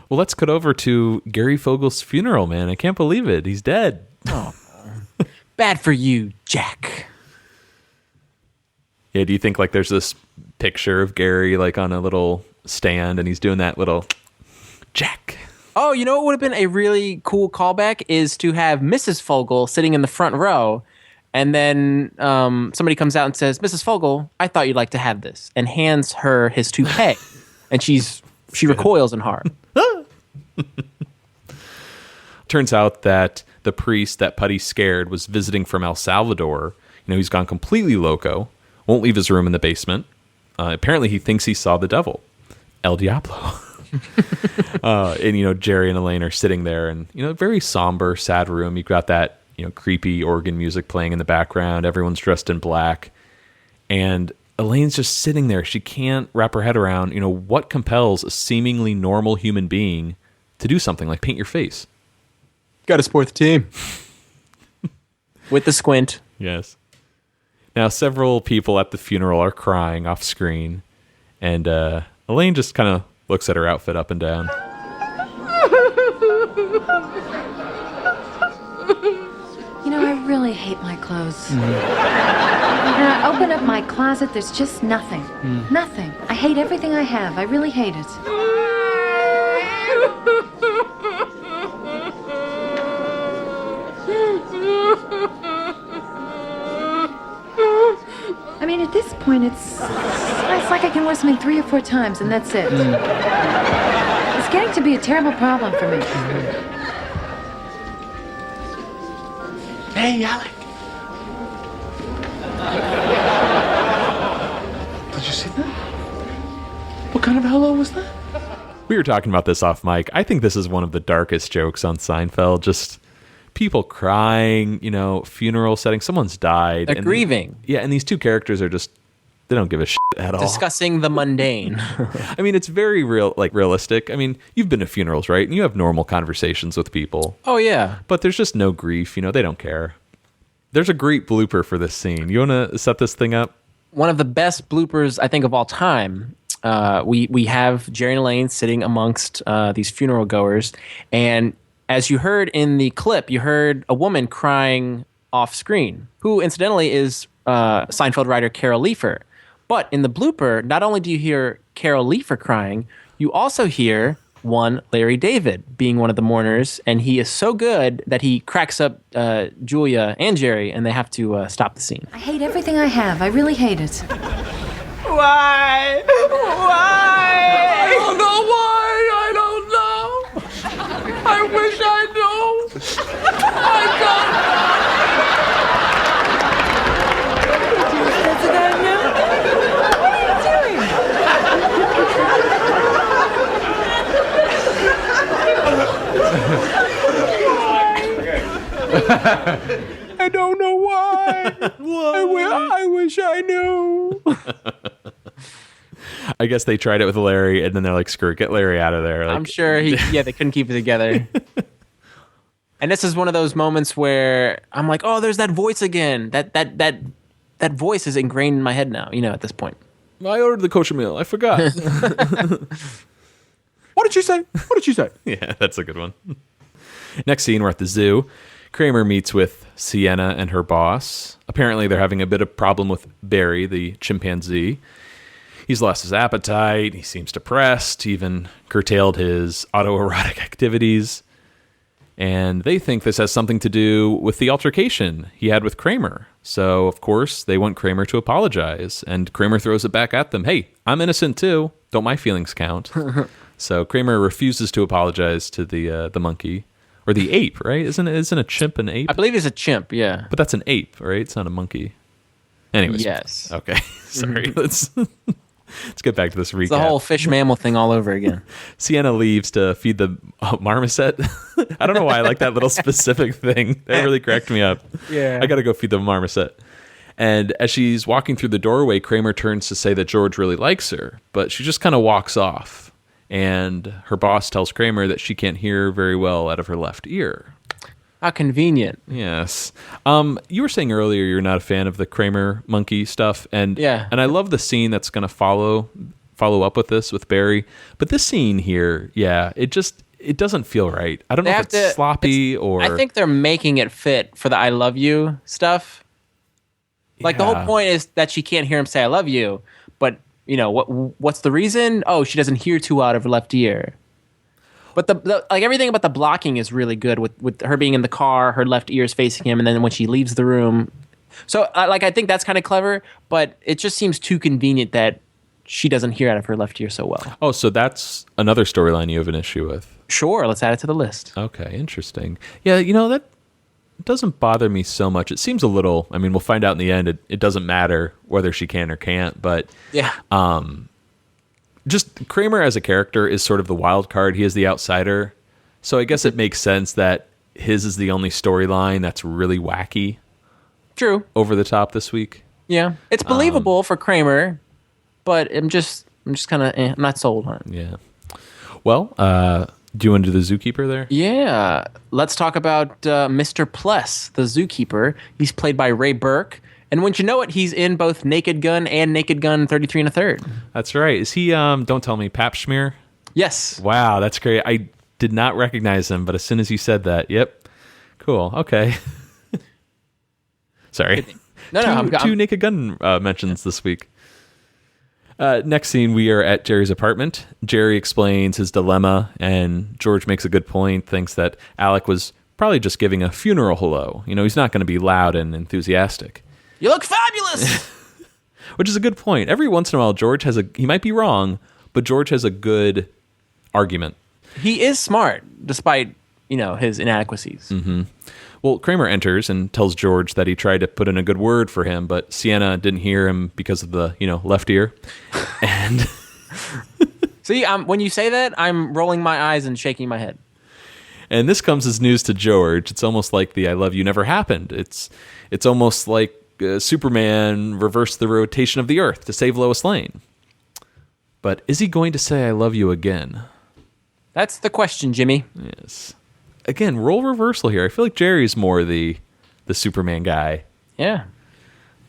Speaker 3: Well, let's cut over to Gary Fogel's funeral, man. I can't believe it. He's dead.
Speaker 2: Oh, bad for you, Jack.
Speaker 3: Yeah, do you think like there's this picture of Gary like on a little stand and he's doing that little Jack?
Speaker 2: Oh, you know what would have been a really cool callback is to have Mrs. Fogel sitting in the front row, and then somebody comes out and says, "Mrs. Fogel, I thought you'd like to have this," and hands her his toupee, and she recoils in horror.
Speaker 3: Turns out that the priest that Putty scared was visiting from El Salvador. You know, he's gone completely loco, won't leave his room in the basement. Apparently, he thinks he saw the devil, El Diablo. And, you know, Jerry and Elaine are sitting there and, you know, very somber, sad room. You've got that, you know, creepy organ music playing in the background. Everyone's dressed in black. And Elaine's just sitting there. She can't wrap her head around, you know, what compels a seemingly normal human being to do something like paint your face.
Speaker 2: Got to support the team. With the squint.
Speaker 3: Yes. Now, several people at the funeral are crying off screen. And Elaine just kind of looks at her outfit up and down.
Speaker 13: You know, I really hate my clothes. When I open up my closet, there's just nothing. Nothing. I hate everything I have. I really hate it. I mean, at this point, it's like I can wear something 3 or 4 times, and that's it. It's getting to be a terrible problem for me.
Speaker 6: Hey, Alec. Did you see that? What kind of hello was that?
Speaker 3: We were talking about this off mic. I think this is one of the darkest jokes on Seinfeld. Just people crying, you know, funeral setting. Someone's died.
Speaker 2: They're grieving.
Speaker 3: And these two characters are just, they don't give a shit at all.
Speaker 2: Discussing the mundane.
Speaker 3: I mean, it's very realistic. I mean, you've been to funerals, right? And you have normal conversations with people.
Speaker 2: Oh, yeah.
Speaker 3: But there's just no grief. You know, they don't care. There's a great blooper for this scene. You want to set this thing up?
Speaker 2: One of the best bloopers, I think, of all time. We have Jerry and Elaine sitting amongst these funeral goers, and as you heard in the clip, you heard a woman crying off screen, who incidentally is Seinfeld writer Carol Leifer. But in the blooper, not only do you hear Carol Leifer crying, you also hear one Larry David being one of the mourners, and he is so good that he cracks up Julia and Jerry, and they have to stop the scene.
Speaker 13: I hate everything I have. I really hate it.
Speaker 14: Why? Why?
Speaker 15: I don't know why. I don't know. I wish I knew. I don't
Speaker 14: I don't know why. I wish I knew.
Speaker 3: I guess they tried it with Larry, and then they're like, screw it, get Larry out of there. Like,
Speaker 2: I'm sure they couldn't keep it together. And this is one of those moments where I'm like, oh, there's that voice again. That voice is ingrained in my head now, you know, at this point.
Speaker 3: I ordered the kosher meal. I forgot.
Speaker 2: What did you say? What did you say?
Speaker 3: Yeah, that's a good one. Next scene, we're at the zoo. Kramer meets with Siena and her boss. Apparently, they're having a bit of problem with Barry, the chimpanzee. He's lost his appetite. He seems depressed. He even curtailed his autoerotic activities. And they think this has something to do with the altercation he had with Kramer. So, of course, they want Kramer to apologize. And Kramer throws it back at them. Hey, I'm innocent too. Don't my feelings count? So Kramer refuses to apologize to the monkey. Or the ape, right? Isn't a chimp an ape?
Speaker 2: I believe it's a chimp, yeah.
Speaker 3: But that's an ape, right? It's not a monkey. Anyways.
Speaker 2: Yes.
Speaker 3: Okay. Sorry. Let's get back to this recap.
Speaker 2: It's the whole fish mammal thing all over again.
Speaker 3: Siena leaves to feed the marmoset. I don't know why I like that little specific thing. That really cracked me up.
Speaker 2: Yeah.
Speaker 3: I got to go feed the marmoset. And as she's walking through the doorway, Kramer turns to say that George really likes her, but she just kind of walks off. And her boss tells Kramer that she can't hear very well out of her left ear.
Speaker 2: How convenient.
Speaker 3: Yes. You were saying earlier you're not a fan of the Kramer monkey stuff. And
Speaker 2: yeah.
Speaker 3: And I love the scene that's going to follow follow up with this with Barry. But this scene here, yeah, it doesn't feel right. I don't know if it's sloppy or...
Speaker 2: I think they're making it fit for the I love you stuff. Like, the whole point is that she can't hear him say I love you, but, you know, what's the reason? Oh, she doesn't hear too out of her left ear. But like everything about the blocking is really good with her being in the car, her left ear is facing him, and then when she leaves the room. So, I think that's kind of clever, but it just seems too convenient that she doesn't hear out of her left ear so well.
Speaker 3: Oh, so that's another storyline you have an issue with.
Speaker 2: Sure, let's add it to the list.
Speaker 3: Okay, interesting. Yeah, you know, that doesn't bother me so much. It seems a little, I mean, we'll find out in the end, it doesn't matter whether she can or can't, but
Speaker 2: yeah.
Speaker 3: Just Kramer as a character is sort of the wild card. He is the outsider. So I guess it makes sense that his is the only storyline that's really wacky.
Speaker 2: True.
Speaker 3: Over the top this week.
Speaker 2: Yeah. It's believable for Kramer, but I'm just kind of, I'm not sold on it.
Speaker 3: Yeah. Well, do you want to do the zookeeper there?
Speaker 2: Yeah. Let's talk about Mr. Pless, the zookeeper. He's played by Ray Burke. And wouldn't you know it, he's in both Naked Gun and Naked Gun 33 1/3.
Speaker 3: That's right. Is he, don't tell me, Pap Schmear?
Speaker 2: Yes.
Speaker 3: Wow, that's great. I did not recognize him, but as soon as you said that, yep. Cool. Okay. Sorry.
Speaker 2: No,
Speaker 3: two Naked Gun mentions this week. Next scene, we are at Jerry's apartment. Jerry explains his dilemma, and George makes a good point, thinks that Alec was probably just giving a funeral hello. You know, he's not going to be loud and enthusiastic.
Speaker 2: You look fabulous!
Speaker 3: Which is a good point. Every once in a while, he might be wrong, but George has a good argument.
Speaker 2: He is smart, despite, you know, his inadequacies.
Speaker 3: Mm-hmm. Well, Kramer enters and tells George that he tried to put in a good word for him, but Siena didn't hear him because of the, left ear. And
Speaker 2: see, when you say that, I'm rolling my eyes and shaking my head.
Speaker 3: And this comes as news to George. It's almost like the I love you never happened. It's almost like Superman reversed the rotation of the Earth to save Lois Lane. But is he going to say I love you again?
Speaker 2: That's the question, Jimmy.
Speaker 3: Yes. Again, role reversal here. I feel like Jerry's more the Superman guy.
Speaker 2: Yeah.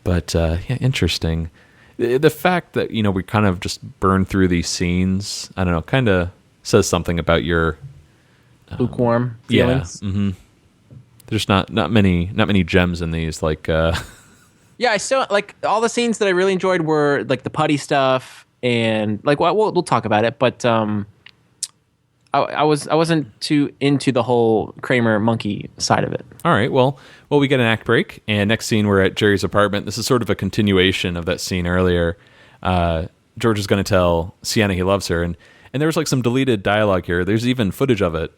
Speaker 3: But, interesting. The fact that, we kind of just burn through these scenes, I don't know, kind of says something about your...
Speaker 2: lukewarm feelings.
Speaker 3: Yeah. Mm-hmm. There's not many gems in these, like...
Speaker 2: Yeah, I still, like, all the scenes that I really enjoyed were, like, the putty stuff, and, like, we'll talk about it, but, I wasn't too into the whole Kramer monkey side of it.
Speaker 3: All right, well, we get an act break, and next scene we're at Jerry's apartment. This is sort of a continuation of that scene earlier. George is going to tell Siena he loves her, and there was like some deleted dialogue here. There's even footage of it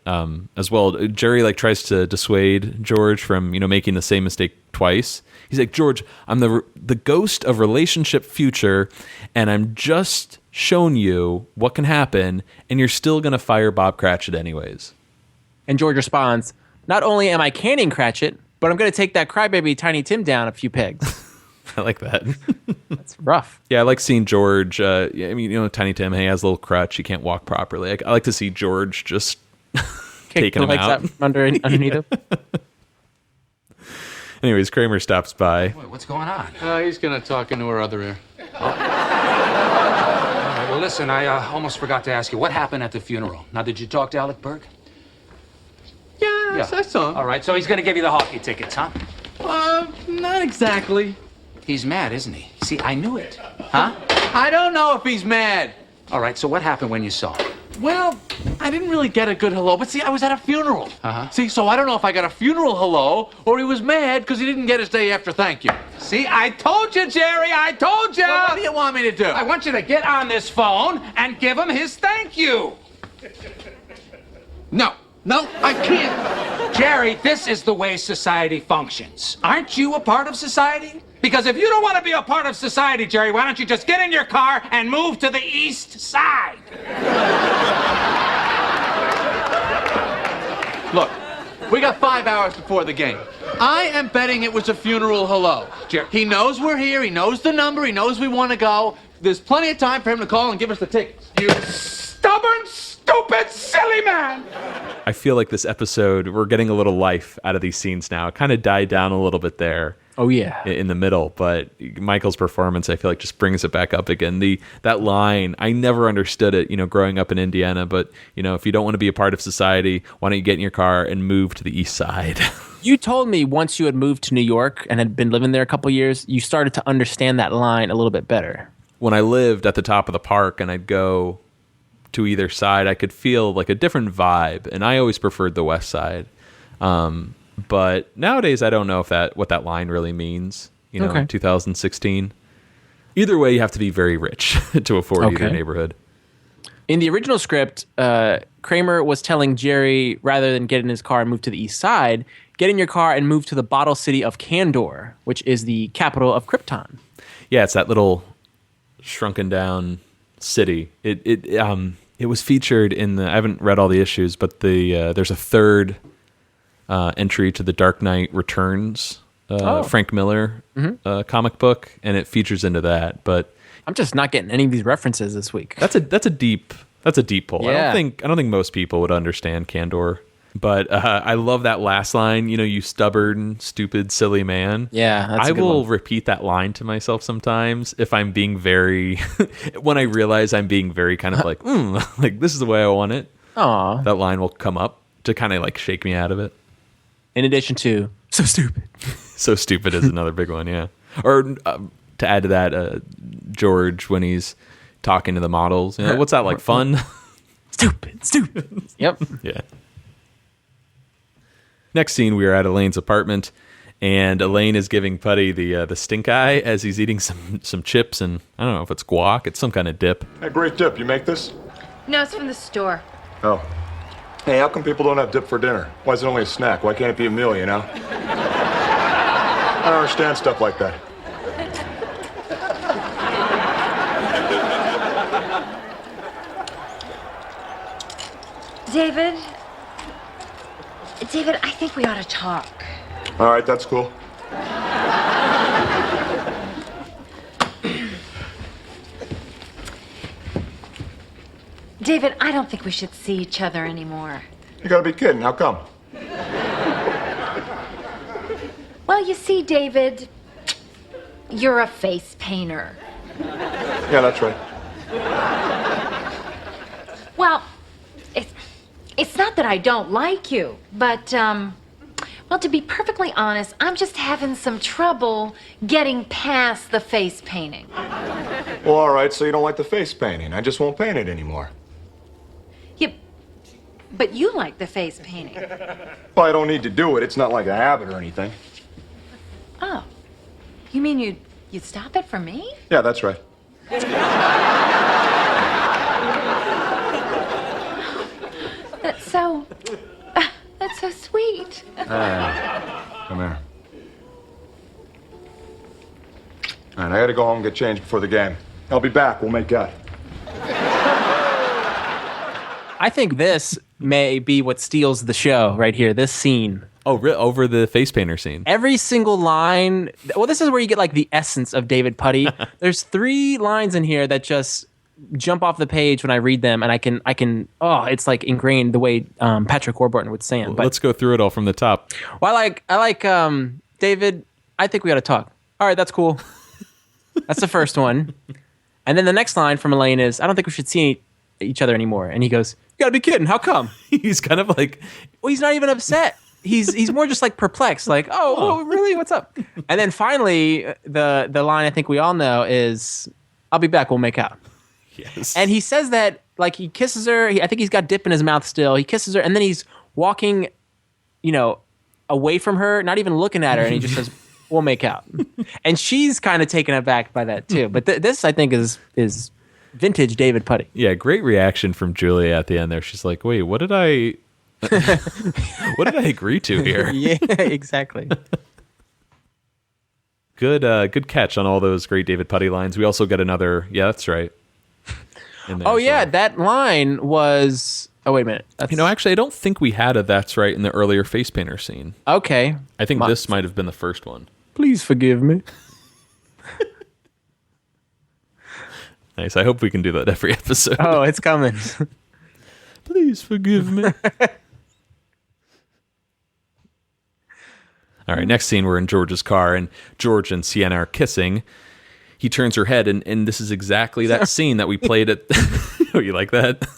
Speaker 3: as well. Jerry like tries to dissuade George from making the same mistake twice. He's like, George, I'm the ghost of relationship future, and I'm just showing you what can happen, and you're still gonna fire Bob Cratchit anyways.
Speaker 2: And George responds, not only am I canning Cratchit, but I'm gonna take that crybaby Tiny Tim down a few pegs.
Speaker 3: I like that.
Speaker 2: That's rough.
Speaker 3: Yeah, I like seeing George. Tiny Tim, he has a little crutch. He can't walk properly. I like to see George just taking him out.
Speaker 2: Underneath him.
Speaker 3: Anyways, Kramer stops by.
Speaker 11: Boy, what's going on?
Speaker 16: He's going to talk into her other ear.
Speaker 11: All right, well, listen, I almost forgot to ask you, what happened at the funeral? Now, did you talk to Alec Burke?
Speaker 1: Yeah. I saw him.
Speaker 11: All right, so he's going to give you the hockey tickets, huh?
Speaker 1: Not exactly.
Speaker 11: He's mad, isn't he? See, I knew it. Huh?
Speaker 1: I don't know if he's mad.
Speaker 11: All right, so what happened when you saw him?
Speaker 1: Well, I didn't really get a good hello, but see, I was at a funeral.
Speaker 11: Uh-huh.
Speaker 1: See, so I don't know if I got a funeral hello or he was mad because he didn't get his day after thank you. See, I told you, Jerry, I told you. Well, what do you want me to do?
Speaker 11: I want you to get on this phone and give him his thank you.
Speaker 1: No, I can't.
Speaker 11: Jerry, this is the way society functions. Aren't you a part of society? Because if you don't want to be a part of society, Jerry, why don't you just get in your car and move to the east side?
Speaker 1: Look, we got 5 hours before the game. I am betting it was a funeral hello.
Speaker 11: Jerry.
Speaker 1: He knows we're here. He knows the number. He knows we want to go. There's plenty of time for him to call and give us the tickets.
Speaker 11: You stubborn, stupid, silly man!
Speaker 3: I feel like this episode, we're getting a little life out of these scenes now. It kind of died down a little bit there.
Speaker 2: Oh yeah,
Speaker 3: in the middle. But Michael's performance, I feel like, just brings it back up again. That line, I never understood it, growing up in Indiana. But if you don't want to be a part of society, why don't you get in your car and move to the East Side?
Speaker 2: You told me once you had moved to New York and had been living there a couple years, you started to understand that line a little bit better.
Speaker 3: When I lived at the top of the park and I'd go to either side, I could feel like a different vibe, and I always preferred the West Side. But nowadays, I don't know what that line really means. In 2016. Either way, you have to be very rich to afford either neighborhood.
Speaker 2: In the original script, Kramer was telling Jerry, rather than get in his car and move to the East Side, get in your car and move to the bottle city of Kandor, which is the capital of Krypton.
Speaker 3: Yeah, it's that little shrunken down city. It was featured in I haven't read all the issues, but there's a third entry to the Dark Knight Returns Frank Miller comic book, and it features into that. But
Speaker 2: I'm just not getting any of these references this week.
Speaker 3: That's a deep pull.
Speaker 2: Yeah.
Speaker 3: I don't think most people would understand Kandor. But I love that last line, you stubborn, stupid, silly man.
Speaker 2: Yeah, that's
Speaker 3: I
Speaker 2: a good
Speaker 3: will
Speaker 2: one.
Speaker 3: repeat that line to myself sometimes if I'm being very, when I realize I'm being very kind of like, like this is the way I want it.
Speaker 2: Aw.
Speaker 3: That line will come up to kind of like shake me out of it.
Speaker 2: In addition to, so stupid.
Speaker 3: So stupid is another big one, yeah. Or to add to that, George, when he's talking to the models, what's that like, fun?
Speaker 2: Stupid. Yep.
Speaker 3: Yeah. Next scene, we are at Elaine's apartment, and Elaine is giving Putty the stink eye as he's eating some chips, and I don't know if it's guac. It's some kind of dip.
Speaker 9: Hey, great dip. You make this?
Speaker 13: No, it's from the store.
Speaker 9: Oh. Hey, how come people don't have dip for dinner? Why is it only a snack? Why can't it be a meal, I don't understand stuff like that.
Speaker 13: David, I think we ought to talk.
Speaker 9: All right, that's cool.
Speaker 13: David, I don't think we should see each other anymore.
Speaker 9: You gotta be kidding. How come?
Speaker 13: Well, you see, David, you're a face painter.
Speaker 9: Yeah, that's right.
Speaker 13: Well, it's not that I don't like you, but, well, to be perfectly honest, I'm just having some trouble getting past the face painting.
Speaker 9: Well, all right, so you don't like the face painting. I just won't paint it anymore.
Speaker 13: But you like the face painting.
Speaker 9: Well, I don't need to do it. It's not like a habit or anything.
Speaker 13: Oh. You mean you'd stop it for me?
Speaker 9: Yeah, that's right.
Speaker 13: That's so sweet.
Speaker 9: Come here. All right, I gotta go home and get changed before the game. I'll be back. We'll make out.
Speaker 2: I think this may be what steals the show right here, this scene.
Speaker 3: Oh, over the face painter scene.
Speaker 2: Every single line. Well, this is where you get like the essence of David Putty. There's 3 lines in here that just jump off the page when I read them, and I can. Oh, it's like ingrained the way Patrick Warburton would say them. But
Speaker 3: let's go through it all from the top.
Speaker 2: Well, I like David. I think we ought to talk. All right, that's cool. That's the first one, and then the next line from Elaine is, "I don't think we should see each other anymore." And he goes, "You gotta be kidding! How come?"
Speaker 3: He's kind of like,
Speaker 2: well, he's not even upset. He's more just like perplexed, like, oh, really? What's up? And then finally, the line I think we all know is, "I'll be back. We'll make out."
Speaker 3: Yes.
Speaker 2: And he says that like he kisses her. I think he's got dip in his mouth still. He kisses her, and then he's walking, away from her, not even looking at her, and he just says, "We'll make out." And she's kind of taken aback by that too. But this I think is vintage David Putty.
Speaker 3: Yeah, great reaction from Julia at the end there. She's like, "Wait, what did I agree to here?"
Speaker 2: Yeah, exactly.
Speaker 3: Good catch on all those great David Putty lines. We also get another, yeah, that's right.
Speaker 2: Oh yeah, that line was. Oh wait a minute.
Speaker 3: Actually, I don't think we had a "that's right" in the earlier face painter scene.
Speaker 2: Okay,
Speaker 3: I think this might have been the first one.
Speaker 2: Please forgive me.
Speaker 3: Nice. I hope we can do that every episode.
Speaker 2: Oh, it's coming.
Speaker 3: Please forgive me. All right, next scene, we're in George's car, and George and Siena are kissing. He turns her head, and this is exactly that scene that we played at... Oh, you like that?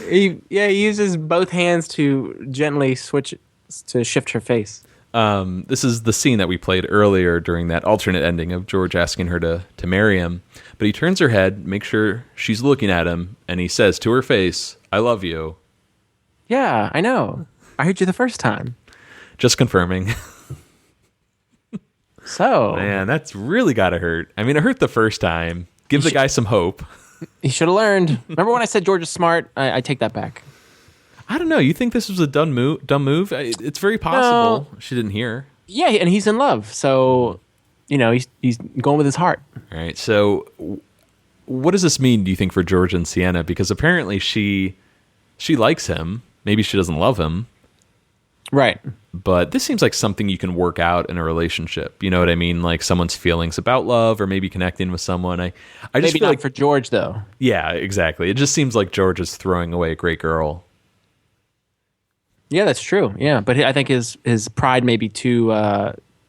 Speaker 2: He uses both hands to gently shift her face.
Speaker 3: This is the scene that we played earlier during that alternate ending of George asking her to marry him. But he turns her head, makes sure she's looking at him, and he says to her face, "I love you."
Speaker 2: Yeah, I know. I heard you the first time.
Speaker 3: Just confirming.
Speaker 2: So.
Speaker 3: Man, that's really gotta hurt. I mean, it hurt the first time. Give the guy some hope.
Speaker 2: He should have learned. Remember when I said George is smart? I take that back.
Speaker 3: I don't know. You think this was a dumb move? It's very possible she didn't hear.
Speaker 2: Yeah, and he's in love. So, he's going with his heart.
Speaker 3: All right. So what does this mean, do you think, for George and Siena? Because apparently she likes him. Maybe she doesn't love him.
Speaker 2: Right.
Speaker 3: But this seems like something you can work out in a relationship. You know what I mean? Like someone's feelings about love or maybe connecting with someone. I just
Speaker 2: maybe
Speaker 3: feel
Speaker 2: not
Speaker 3: like
Speaker 2: for George, though.
Speaker 3: Yeah, exactly. It just seems like George is throwing away a great girl.
Speaker 2: Yeah, that's true. Yeah, but I think his pride may be too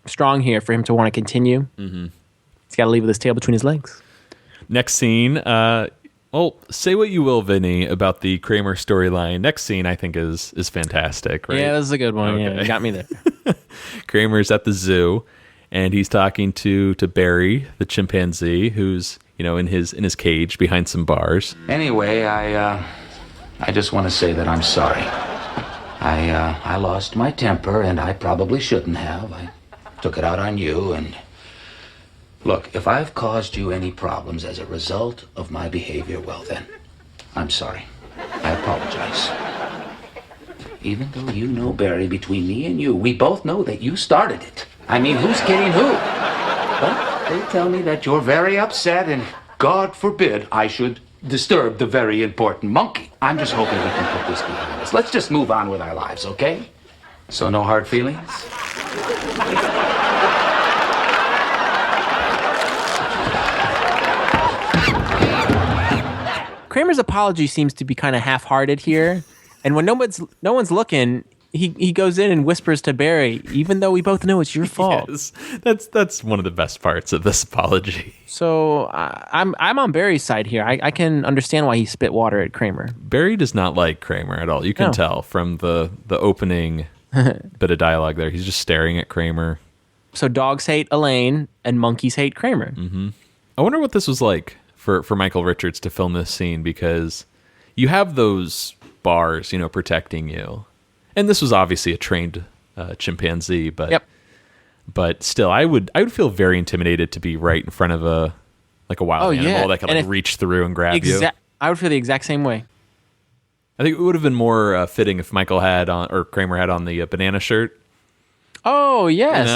Speaker 2: strong here for him to want to continue.
Speaker 3: Mm-hmm.
Speaker 2: He's got to leave with his tail between his legs.
Speaker 3: Next scene. Well, say what you will, Vinny, about the Kramer storyline. Next scene, I think, is fantastic, right?
Speaker 2: Yeah, this is a good one.
Speaker 3: Okay.
Speaker 2: Yeah, you got me there.
Speaker 3: Kramer's at the zoo, and he's talking to Barry, the chimpanzee, who's in his cage behind some bars.
Speaker 11: Anyway, I just want to say that I'm sorry. I lost my temper, and I probably shouldn't have. I took it out on you, and look, if I've caused you any problems as a result of my behavior, well then, I'm sorry. I apologize. Even though you know, Barry, between me and you, we both know that you started it. I mean, who's kidding who? But they tell me that you're very upset, and God forbid I should disturb the very important monkey. I'm just hoping we can put this behind us. Let's just move on with our lives, okay? So no hard feelings?
Speaker 2: Kramer's apology seems to be kind of half-hearted here, and when no one's looking, he goes in and whispers to Barry, even though we both know it's your fault.
Speaker 3: Yes, that's one of the best parts of this apology.
Speaker 2: So I'm on Barry's side here. I can understand why he spit water at Kramer.
Speaker 3: Barry does not like Kramer at all. You can tell from the opening bit of dialogue there. He's just staring at Kramer.
Speaker 2: So dogs hate Elaine and monkeys hate Kramer.
Speaker 3: Mm-hmm. I wonder what this was like for Michael Richards to film this scene, because you have those bars, protecting you. And this was obviously a trained chimpanzee, but still, I would feel very intimidated to be right in front of a wild animal that could reach through and grab you.
Speaker 2: I would feel the exact same way.
Speaker 3: I think it would have been more fitting if Michael had on, or Kramer had on, the banana shirt.
Speaker 2: Oh yes,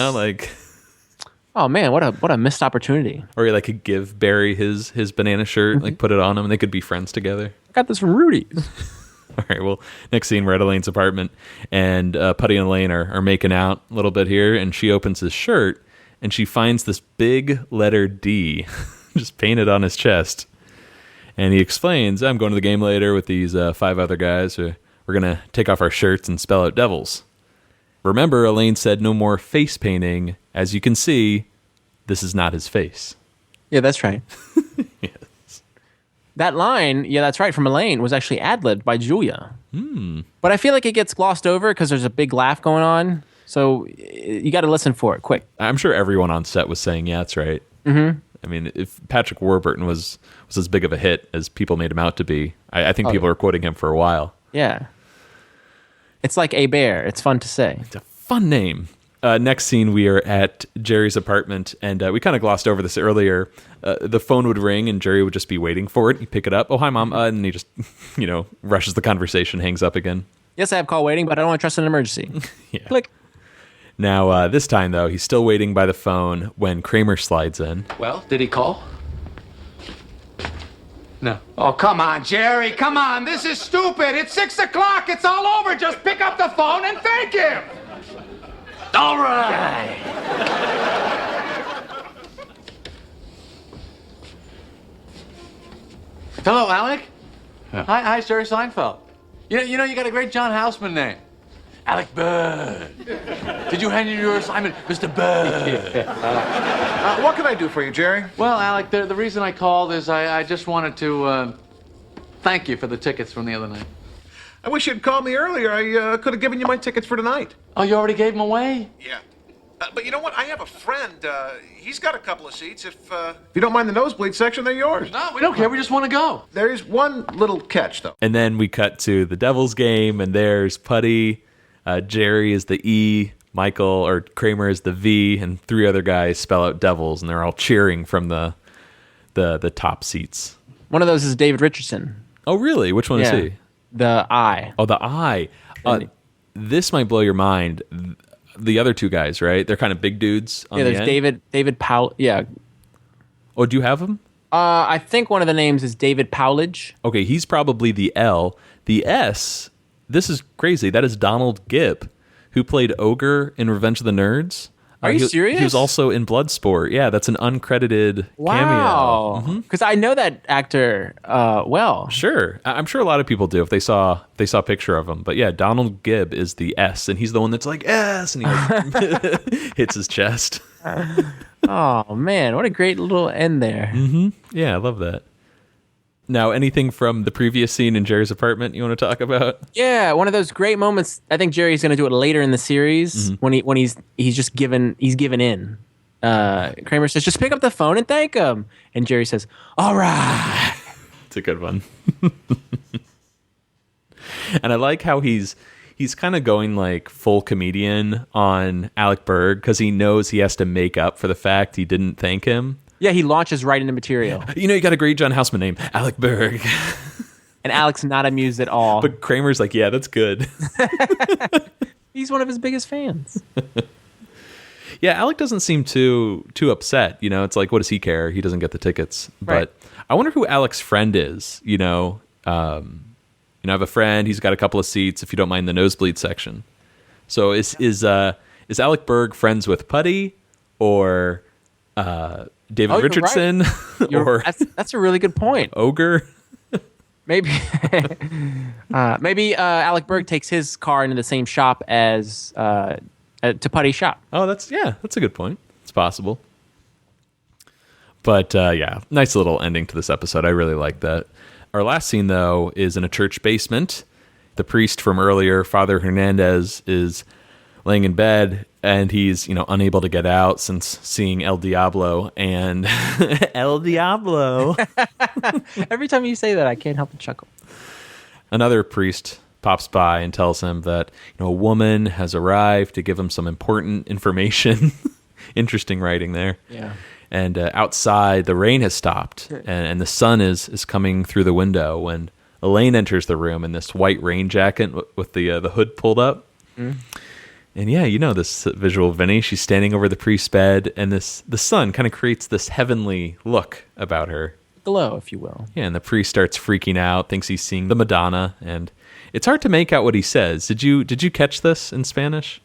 Speaker 2: oh man, what a missed opportunity.
Speaker 3: Or he could give Barry his banana shirt, put it on him, and they could be friends together.
Speaker 2: I got this from Rudy's.
Speaker 3: All right, well, next scene, we're at Elaine's apartment, and Putty and Elaine are making out a little bit here, and she opens his shirt, and she finds this big letter D just painted on his chest. And he explains, "I'm going to the game later with these 5 other guys. We're going to take off our shirts and spell out devils. Remember, Elaine said no more face painting. As you can see, this is not his face."
Speaker 2: Yeah, that's right.
Speaker 3: Yes.
Speaker 2: That line, yeah, that's right, from Elaine was actually ad-libbed by Julia. But I feel like it gets glossed over because there's a big laugh going on. So you got to listen for it, quick.
Speaker 3: I'm sure everyone on set was saying, yeah, that's right.
Speaker 2: Mm-hmm.
Speaker 3: I mean, if Patrick Warburton was as big of a hit as people made him out to be, I think people were quoting him for a while.
Speaker 2: Yeah. It's like A Bear. It's fun to say.
Speaker 3: It's a fun name. Next scene, we are at Jerry's apartment, and we kind of glossed over this earlier. The phone would ring, and Jerry would just be waiting for it. He'd pick it up. "Oh, hi, Mom." And he just, rushes the conversation, hangs up again.
Speaker 2: Yes, I have call waiting, but I don't want to trust an emergency.
Speaker 3: Yeah.
Speaker 2: Click.
Speaker 3: Now, this time, though, he's still waiting by the phone when Kramer slides in.
Speaker 11: Well, did he call? No. Oh, come on, Jerry. Come on. This is stupid. It's 6 o'clock. It's all over. Just pick up the phone and thank him. All right.
Speaker 16: Hello, Alec.
Speaker 11: Yeah.
Speaker 16: Hi, Jerry Seinfeld. You know, you got a great John Houseman name.
Speaker 1: Alec Berg. Did you hand in your assignment, Mr. Berg?
Speaker 17: What can I do for you, Jerry?
Speaker 1: Well, Alec, the reason I called is I just wanted to thank you for the tickets from the other night.
Speaker 17: I wish you'd called me earlier. I could have given you my tickets for tonight.
Speaker 1: Oh, you already gave them away?
Speaker 17: Yeah. But you know what? I have a friend. He's got a couple of seats. If you don't mind the nosebleed section, they're yours.
Speaker 1: No, we don't care. We just want to go.
Speaker 17: There's one little catch, though.
Speaker 3: And then we cut to the Devil's game, and there's Putty. Jerry is the E. Michael or Kramer is the V, and three other guys spell out Devils, and they're all cheering from the top seats.
Speaker 2: One of those is David Richardson.
Speaker 3: Oh, really? Which one is he?
Speaker 2: The I.
Speaker 3: Oh, the I. This might blow your mind. The other two guys, right? They're kind of big dudes on the end.
Speaker 2: There's David Powell. Yeah.
Speaker 3: Oh, do you have them?
Speaker 2: I think one of the names is David Powledge.
Speaker 3: Okay, he's probably the L. The S, this is crazy. That is Donald Gibb, who played Ogre in Revenge of the Nerds.
Speaker 2: Are you serious?
Speaker 3: He was also in Bloodsport. Yeah, that's an uncredited cameo.
Speaker 2: Because I know that actor well.
Speaker 3: Sure. I'm sure a lot of people do if they saw a picture of him. But yeah, Donald Gibb is the S, and he's the one that's like, S, and he like, hits his chest.
Speaker 2: Oh, man. What a great little end there.
Speaker 3: Mm-hmm. Yeah, I love that. Now, anything from the previous scene in Jerry's apartment you want to talk about?
Speaker 2: Yeah, one of those great moments. I think Jerry's going to do it later in the series when he's given in. Kramer says, "Just pick up the phone and thank him," and Jerry says, "All right."
Speaker 3: It's a good one. And I like how he's kind of going like full comedian on Alec Berg because he knows he has to make up for the fact he didn't thank him.
Speaker 2: Yeah, he launches right into material.
Speaker 3: You know, you got a great John Houseman name, Alec Berg.
Speaker 2: And Alec's not amused at all.
Speaker 3: But Kramer's like, yeah, that's good.
Speaker 2: He's one of his biggest fans.
Speaker 3: Yeah, Alec doesn't seem too upset. You know, it's like, what does he care? He doesn't get the tickets.
Speaker 2: Right.
Speaker 3: But I wonder who Alec's friend is. You know, I have a friend. He's got a couple of seats. If you don't mind the nosebleed section. So is Alec Berg friends with Putty or David Richardson?
Speaker 2: Right.
Speaker 3: Or
Speaker 2: that's a really good point.
Speaker 3: Ogre.
Speaker 2: Maybe Alec Berg takes his car into the same shop as to Putty's shop.
Speaker 3: Oh, that's a good point. It's possible. But yeah, nice little ending to this episode. I really like that. Our last scene, though, is in a church basement. The priest from earlier, Father Hernandez, is laying in bed, and he's, unable to get out since seeing El Diablo. And El Diablo.
Speaker 2: Every time you say that, I can't help but chuckle.
Speaker 3: Another priest pops by and tells him that a woman has arrived to give him some important information. Interesting writing there.
Speaker 2: Yeah.
Speaker 3: And outside, the rain has stopped, and the sun is coming through the window when Elaine enters the room in this white rain jacket with the hood pulled up. Mm. And yeah, this visual, Vinny. She's standing over the priest's bed, and the sun kind of creates this heavenly look about her.
Speaker 2: Glow, if you will.
Speaker 3: Yeah, and the priest starts freaking out, thinks he's seeing the Madonna, and it's hard to make out what he says. Did you catch this in Spanish?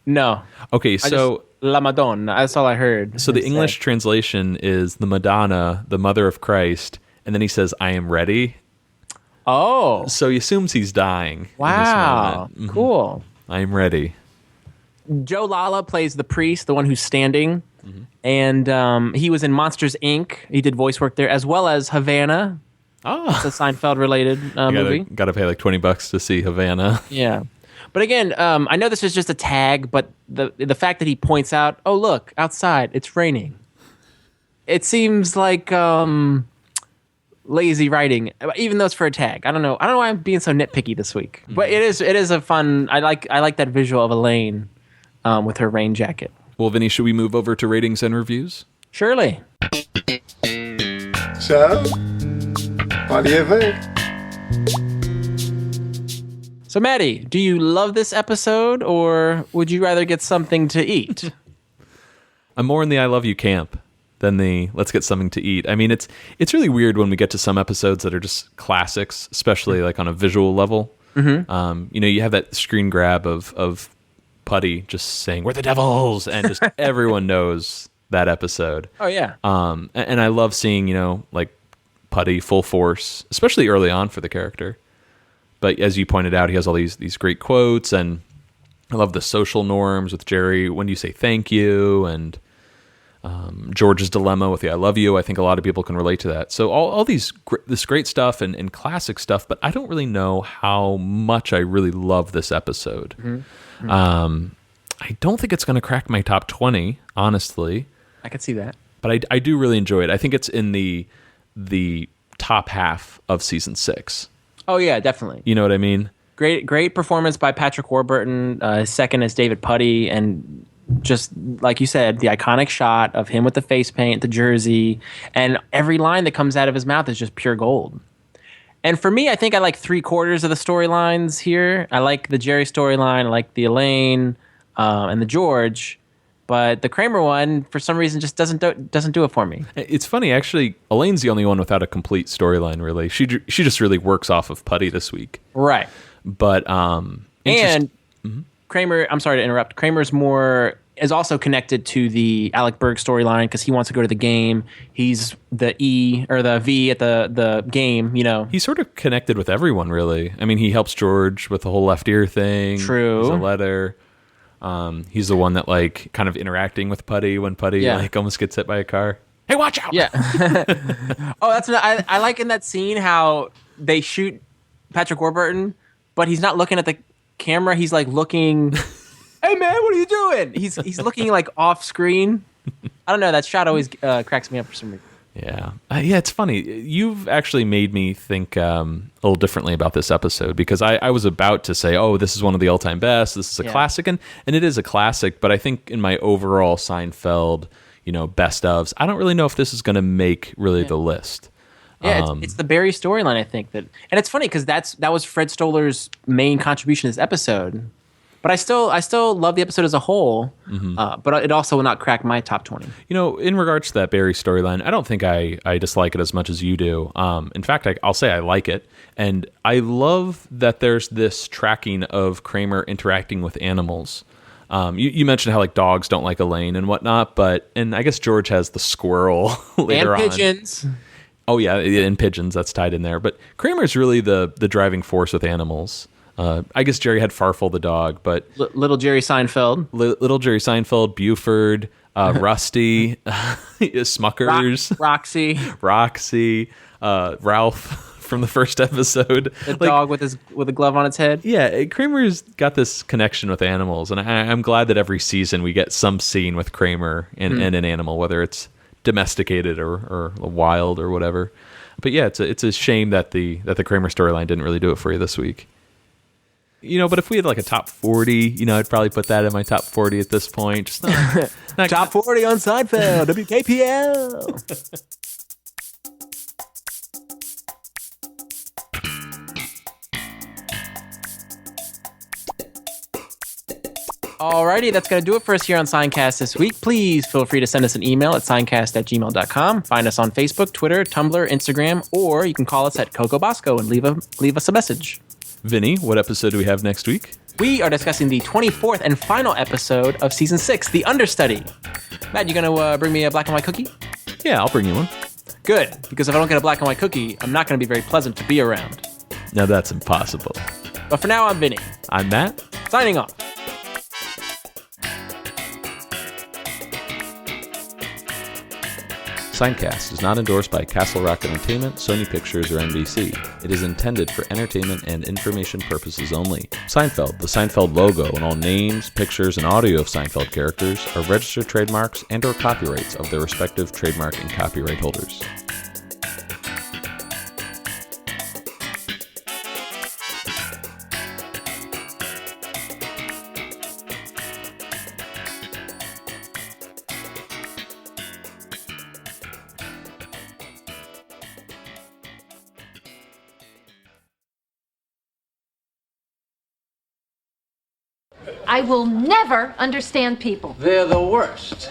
Speaker 2: No.
Speaker 3: Okay, so
Speaker 2: La Madonna. That's all I heard.
Speaker 3: So the English translation is the Madonna, the Mother of Christ, and then he says, "I am ready."
Speaker 2: Oh.
Speaker 3: So he assumes he's dying.
Speaker 2: Wow.
Speaker 3: In this moment.
Speaker 2: Cool.
Speaker 3: I am ready.
Speaker 2: Joe Lala plays the priest, the one who's standing. Mm-hmm. And he was in Monsters, Inc. He did voice work there, as well as Havana.
Speaker 3: Oh.
Speaker 2: It's a Seinfeld-related movie.
Speaker 3: Got to pay like $20 to see Havana.
Speaker 2: Yeah. But again, I know this is just a tag, but the fact that he points out, oh, look, outside, it's raining. It seems like lazy writing, even though it's for a tag. I don't know why I'm being so nitpicky this week. Mm-hmm. But it is a fun, I like that visual of Elaine with her rain jacket.
Speaker 3: Well, Vinny, should we move over to ratings and reviews?
Speaker 2: Surely.
Speaker 7: So, what do you think?
Speaker 2: So, Maddie, do you love this episode, or would you rather get something to eat?
Speaker 3: I'm more in the I love you camp than the let's get something to eat. I mean, it's really weird when we get to some episodes that are just classics, especially like on a visual level.
Speaker 2: Mm-hmm.
Speaker 3: You have that screen grab of Putty just saying, "We're the Devils," and just everyone knows that episode.
Speaker 2: Oh, yeah.
Speaker 3: And I love seeing, like Putty full force, especially early on for the character. But as you pointed out, he has all these great quotes, and I love the social norms with Jerry. When do you say thank you? And George's dilemma with the I love you. I think a lot of people can relate to that. So all this great stuff and classic stuff, but I don't really know how much I really love this episode. I don't think it's going to crack my top 20, honestly.
Speaker 2: I could see that.
Speaker 3: But I do really enjoy it. I think it's in the top half of season 6.
Speaker 2: Oh, yeah, definitely.
Speaker 3: You know what I mean?
Speaker 2: Great performance by Patrick Warburton. His second is David Puddy, and just like you said, the iconic shot of him with the face paint, the jersey, and every line that comes out of his mouth is just pure gold. And for me, I think I like 3/4 of the storylines here. I like the Jerry storyline, I like the Elaine, and the George. But the Kramer one, for some reason, just doesn't do it for me.
Speaker 3: It's funny, actually. Elaine's the only one without a complete storyline, really. She just really works off of Puddy this week,
Speaker 2: right?
Speaker 3: But
Speaker 2: Kramer, I'm sorry to interrupt. Kramer's is also connected to the Alec Berg storyline because he wants to go to the game. He's the E or the V at the game. You know,
Speaker 3: he's sort of connected with everyone, really. I mean, he helps George with the whole left ear thing.
Speaker 2: True.
Speaker 3: There's a letter. He's the one that kind of interacting with Puddy when Puddy almost gets hit by a car. Hey, watch out!
Speaker 2: Yeah. I like in that scene how they shoot Patrick Warburton, but he's not looking at the camera. He's like looking. Hey man, what are you doing? He's looking like off screen. I don't know. That shot always cracks me up for some reason.
Speaker 3: Yeah. It's funny. You've actually made me think a little differently about this episode because I was about to say, oh, this is one of the all-time best. This is a classic. And it is a classic, but I think in my overall Seinfeld, best ofs, I don't really know if this is going to make really the list.
Speaker 2: Yeah, it's the Barry storyline, I think. And it's funny because that was Fred Stoller's main contribution to this episode. But I still love the episode as a whole, but it also will not crack my top 20.
Speaker 3: In regards to that Barry storyline, I don't think I dislike it as much as you do. In fact, I'll say I like it. And I love that there's this tracking of Kramer interacting with animals. You mentioned how dogs don't like Elaine and whatnot, and I guess George has the squirrel later on.
Speaker 2: And pigeons.
Speaker 3: Oh, yeah, and pigeons, that's tied in there. But Kramer's really the driving force with animals. I guess Jerry had Farfel the dog, but
Speaker 2: little Jerry Seinfeld,
Speaker 3: little Jerry Seinfeld, Buford, Rusty, Smuckers,
Speaker 2: Roxy,
Speaker 3: Ralph from the first episode,
Speaker 2: the dog with a glove on its head.
Speaker 3: Yeah, Kramer's got this connection with animals, and I'm glad that every season we get some scene with Kramer and an animal, whether it's domesticated or wild or whatever. But yeah, it's a shame that the Kramer storyline didn't really do it for you this week. But if we had a top 40, I'd probably put that in my top 40 at this point. Just not
Speaker 2: top 40 on Seinfeld, WKPL. Alrighty, that's going to do it for us here on Seincast this week. Please feel free to send us an email at seincast@gmail.com. Find us on Facebook, Twitter, Tumblr, Instagram, or you can call us at Coco Bosco and leave us a message.
Speaker 3: Vinny, what episode do we have next week?
Speaker 2: We are discussing the 24th and final episode of Season 6, The Understudy. Matt, you going to bring me a black and white cookie?
Speaker 3: Yeah, I'll bring you one.
Speaker 2: Good, because if I don't get a black and white cookie, I'm not going to be very pleasant to be around.
Speaker 3: Now that's impossible.
Speaker 2: But for now, I'm Vinny.
Speaker 3: I'm Matt.
Speaker 2: Signing off.
Speaker 3: Seincast is not endorsed by Castle Rock Entertainment, Sony Pictures, or NBC. It is intended for entertainment and information purposes only. Seinfeld, the Seinfeld logo, and all names, pictures, and audio of Seinfeld characters are registered trademarks and/or copyrights of their respective trademark and copyright holders.
Speaker 13: I will never understand people.
Speaker 1: They're the worst.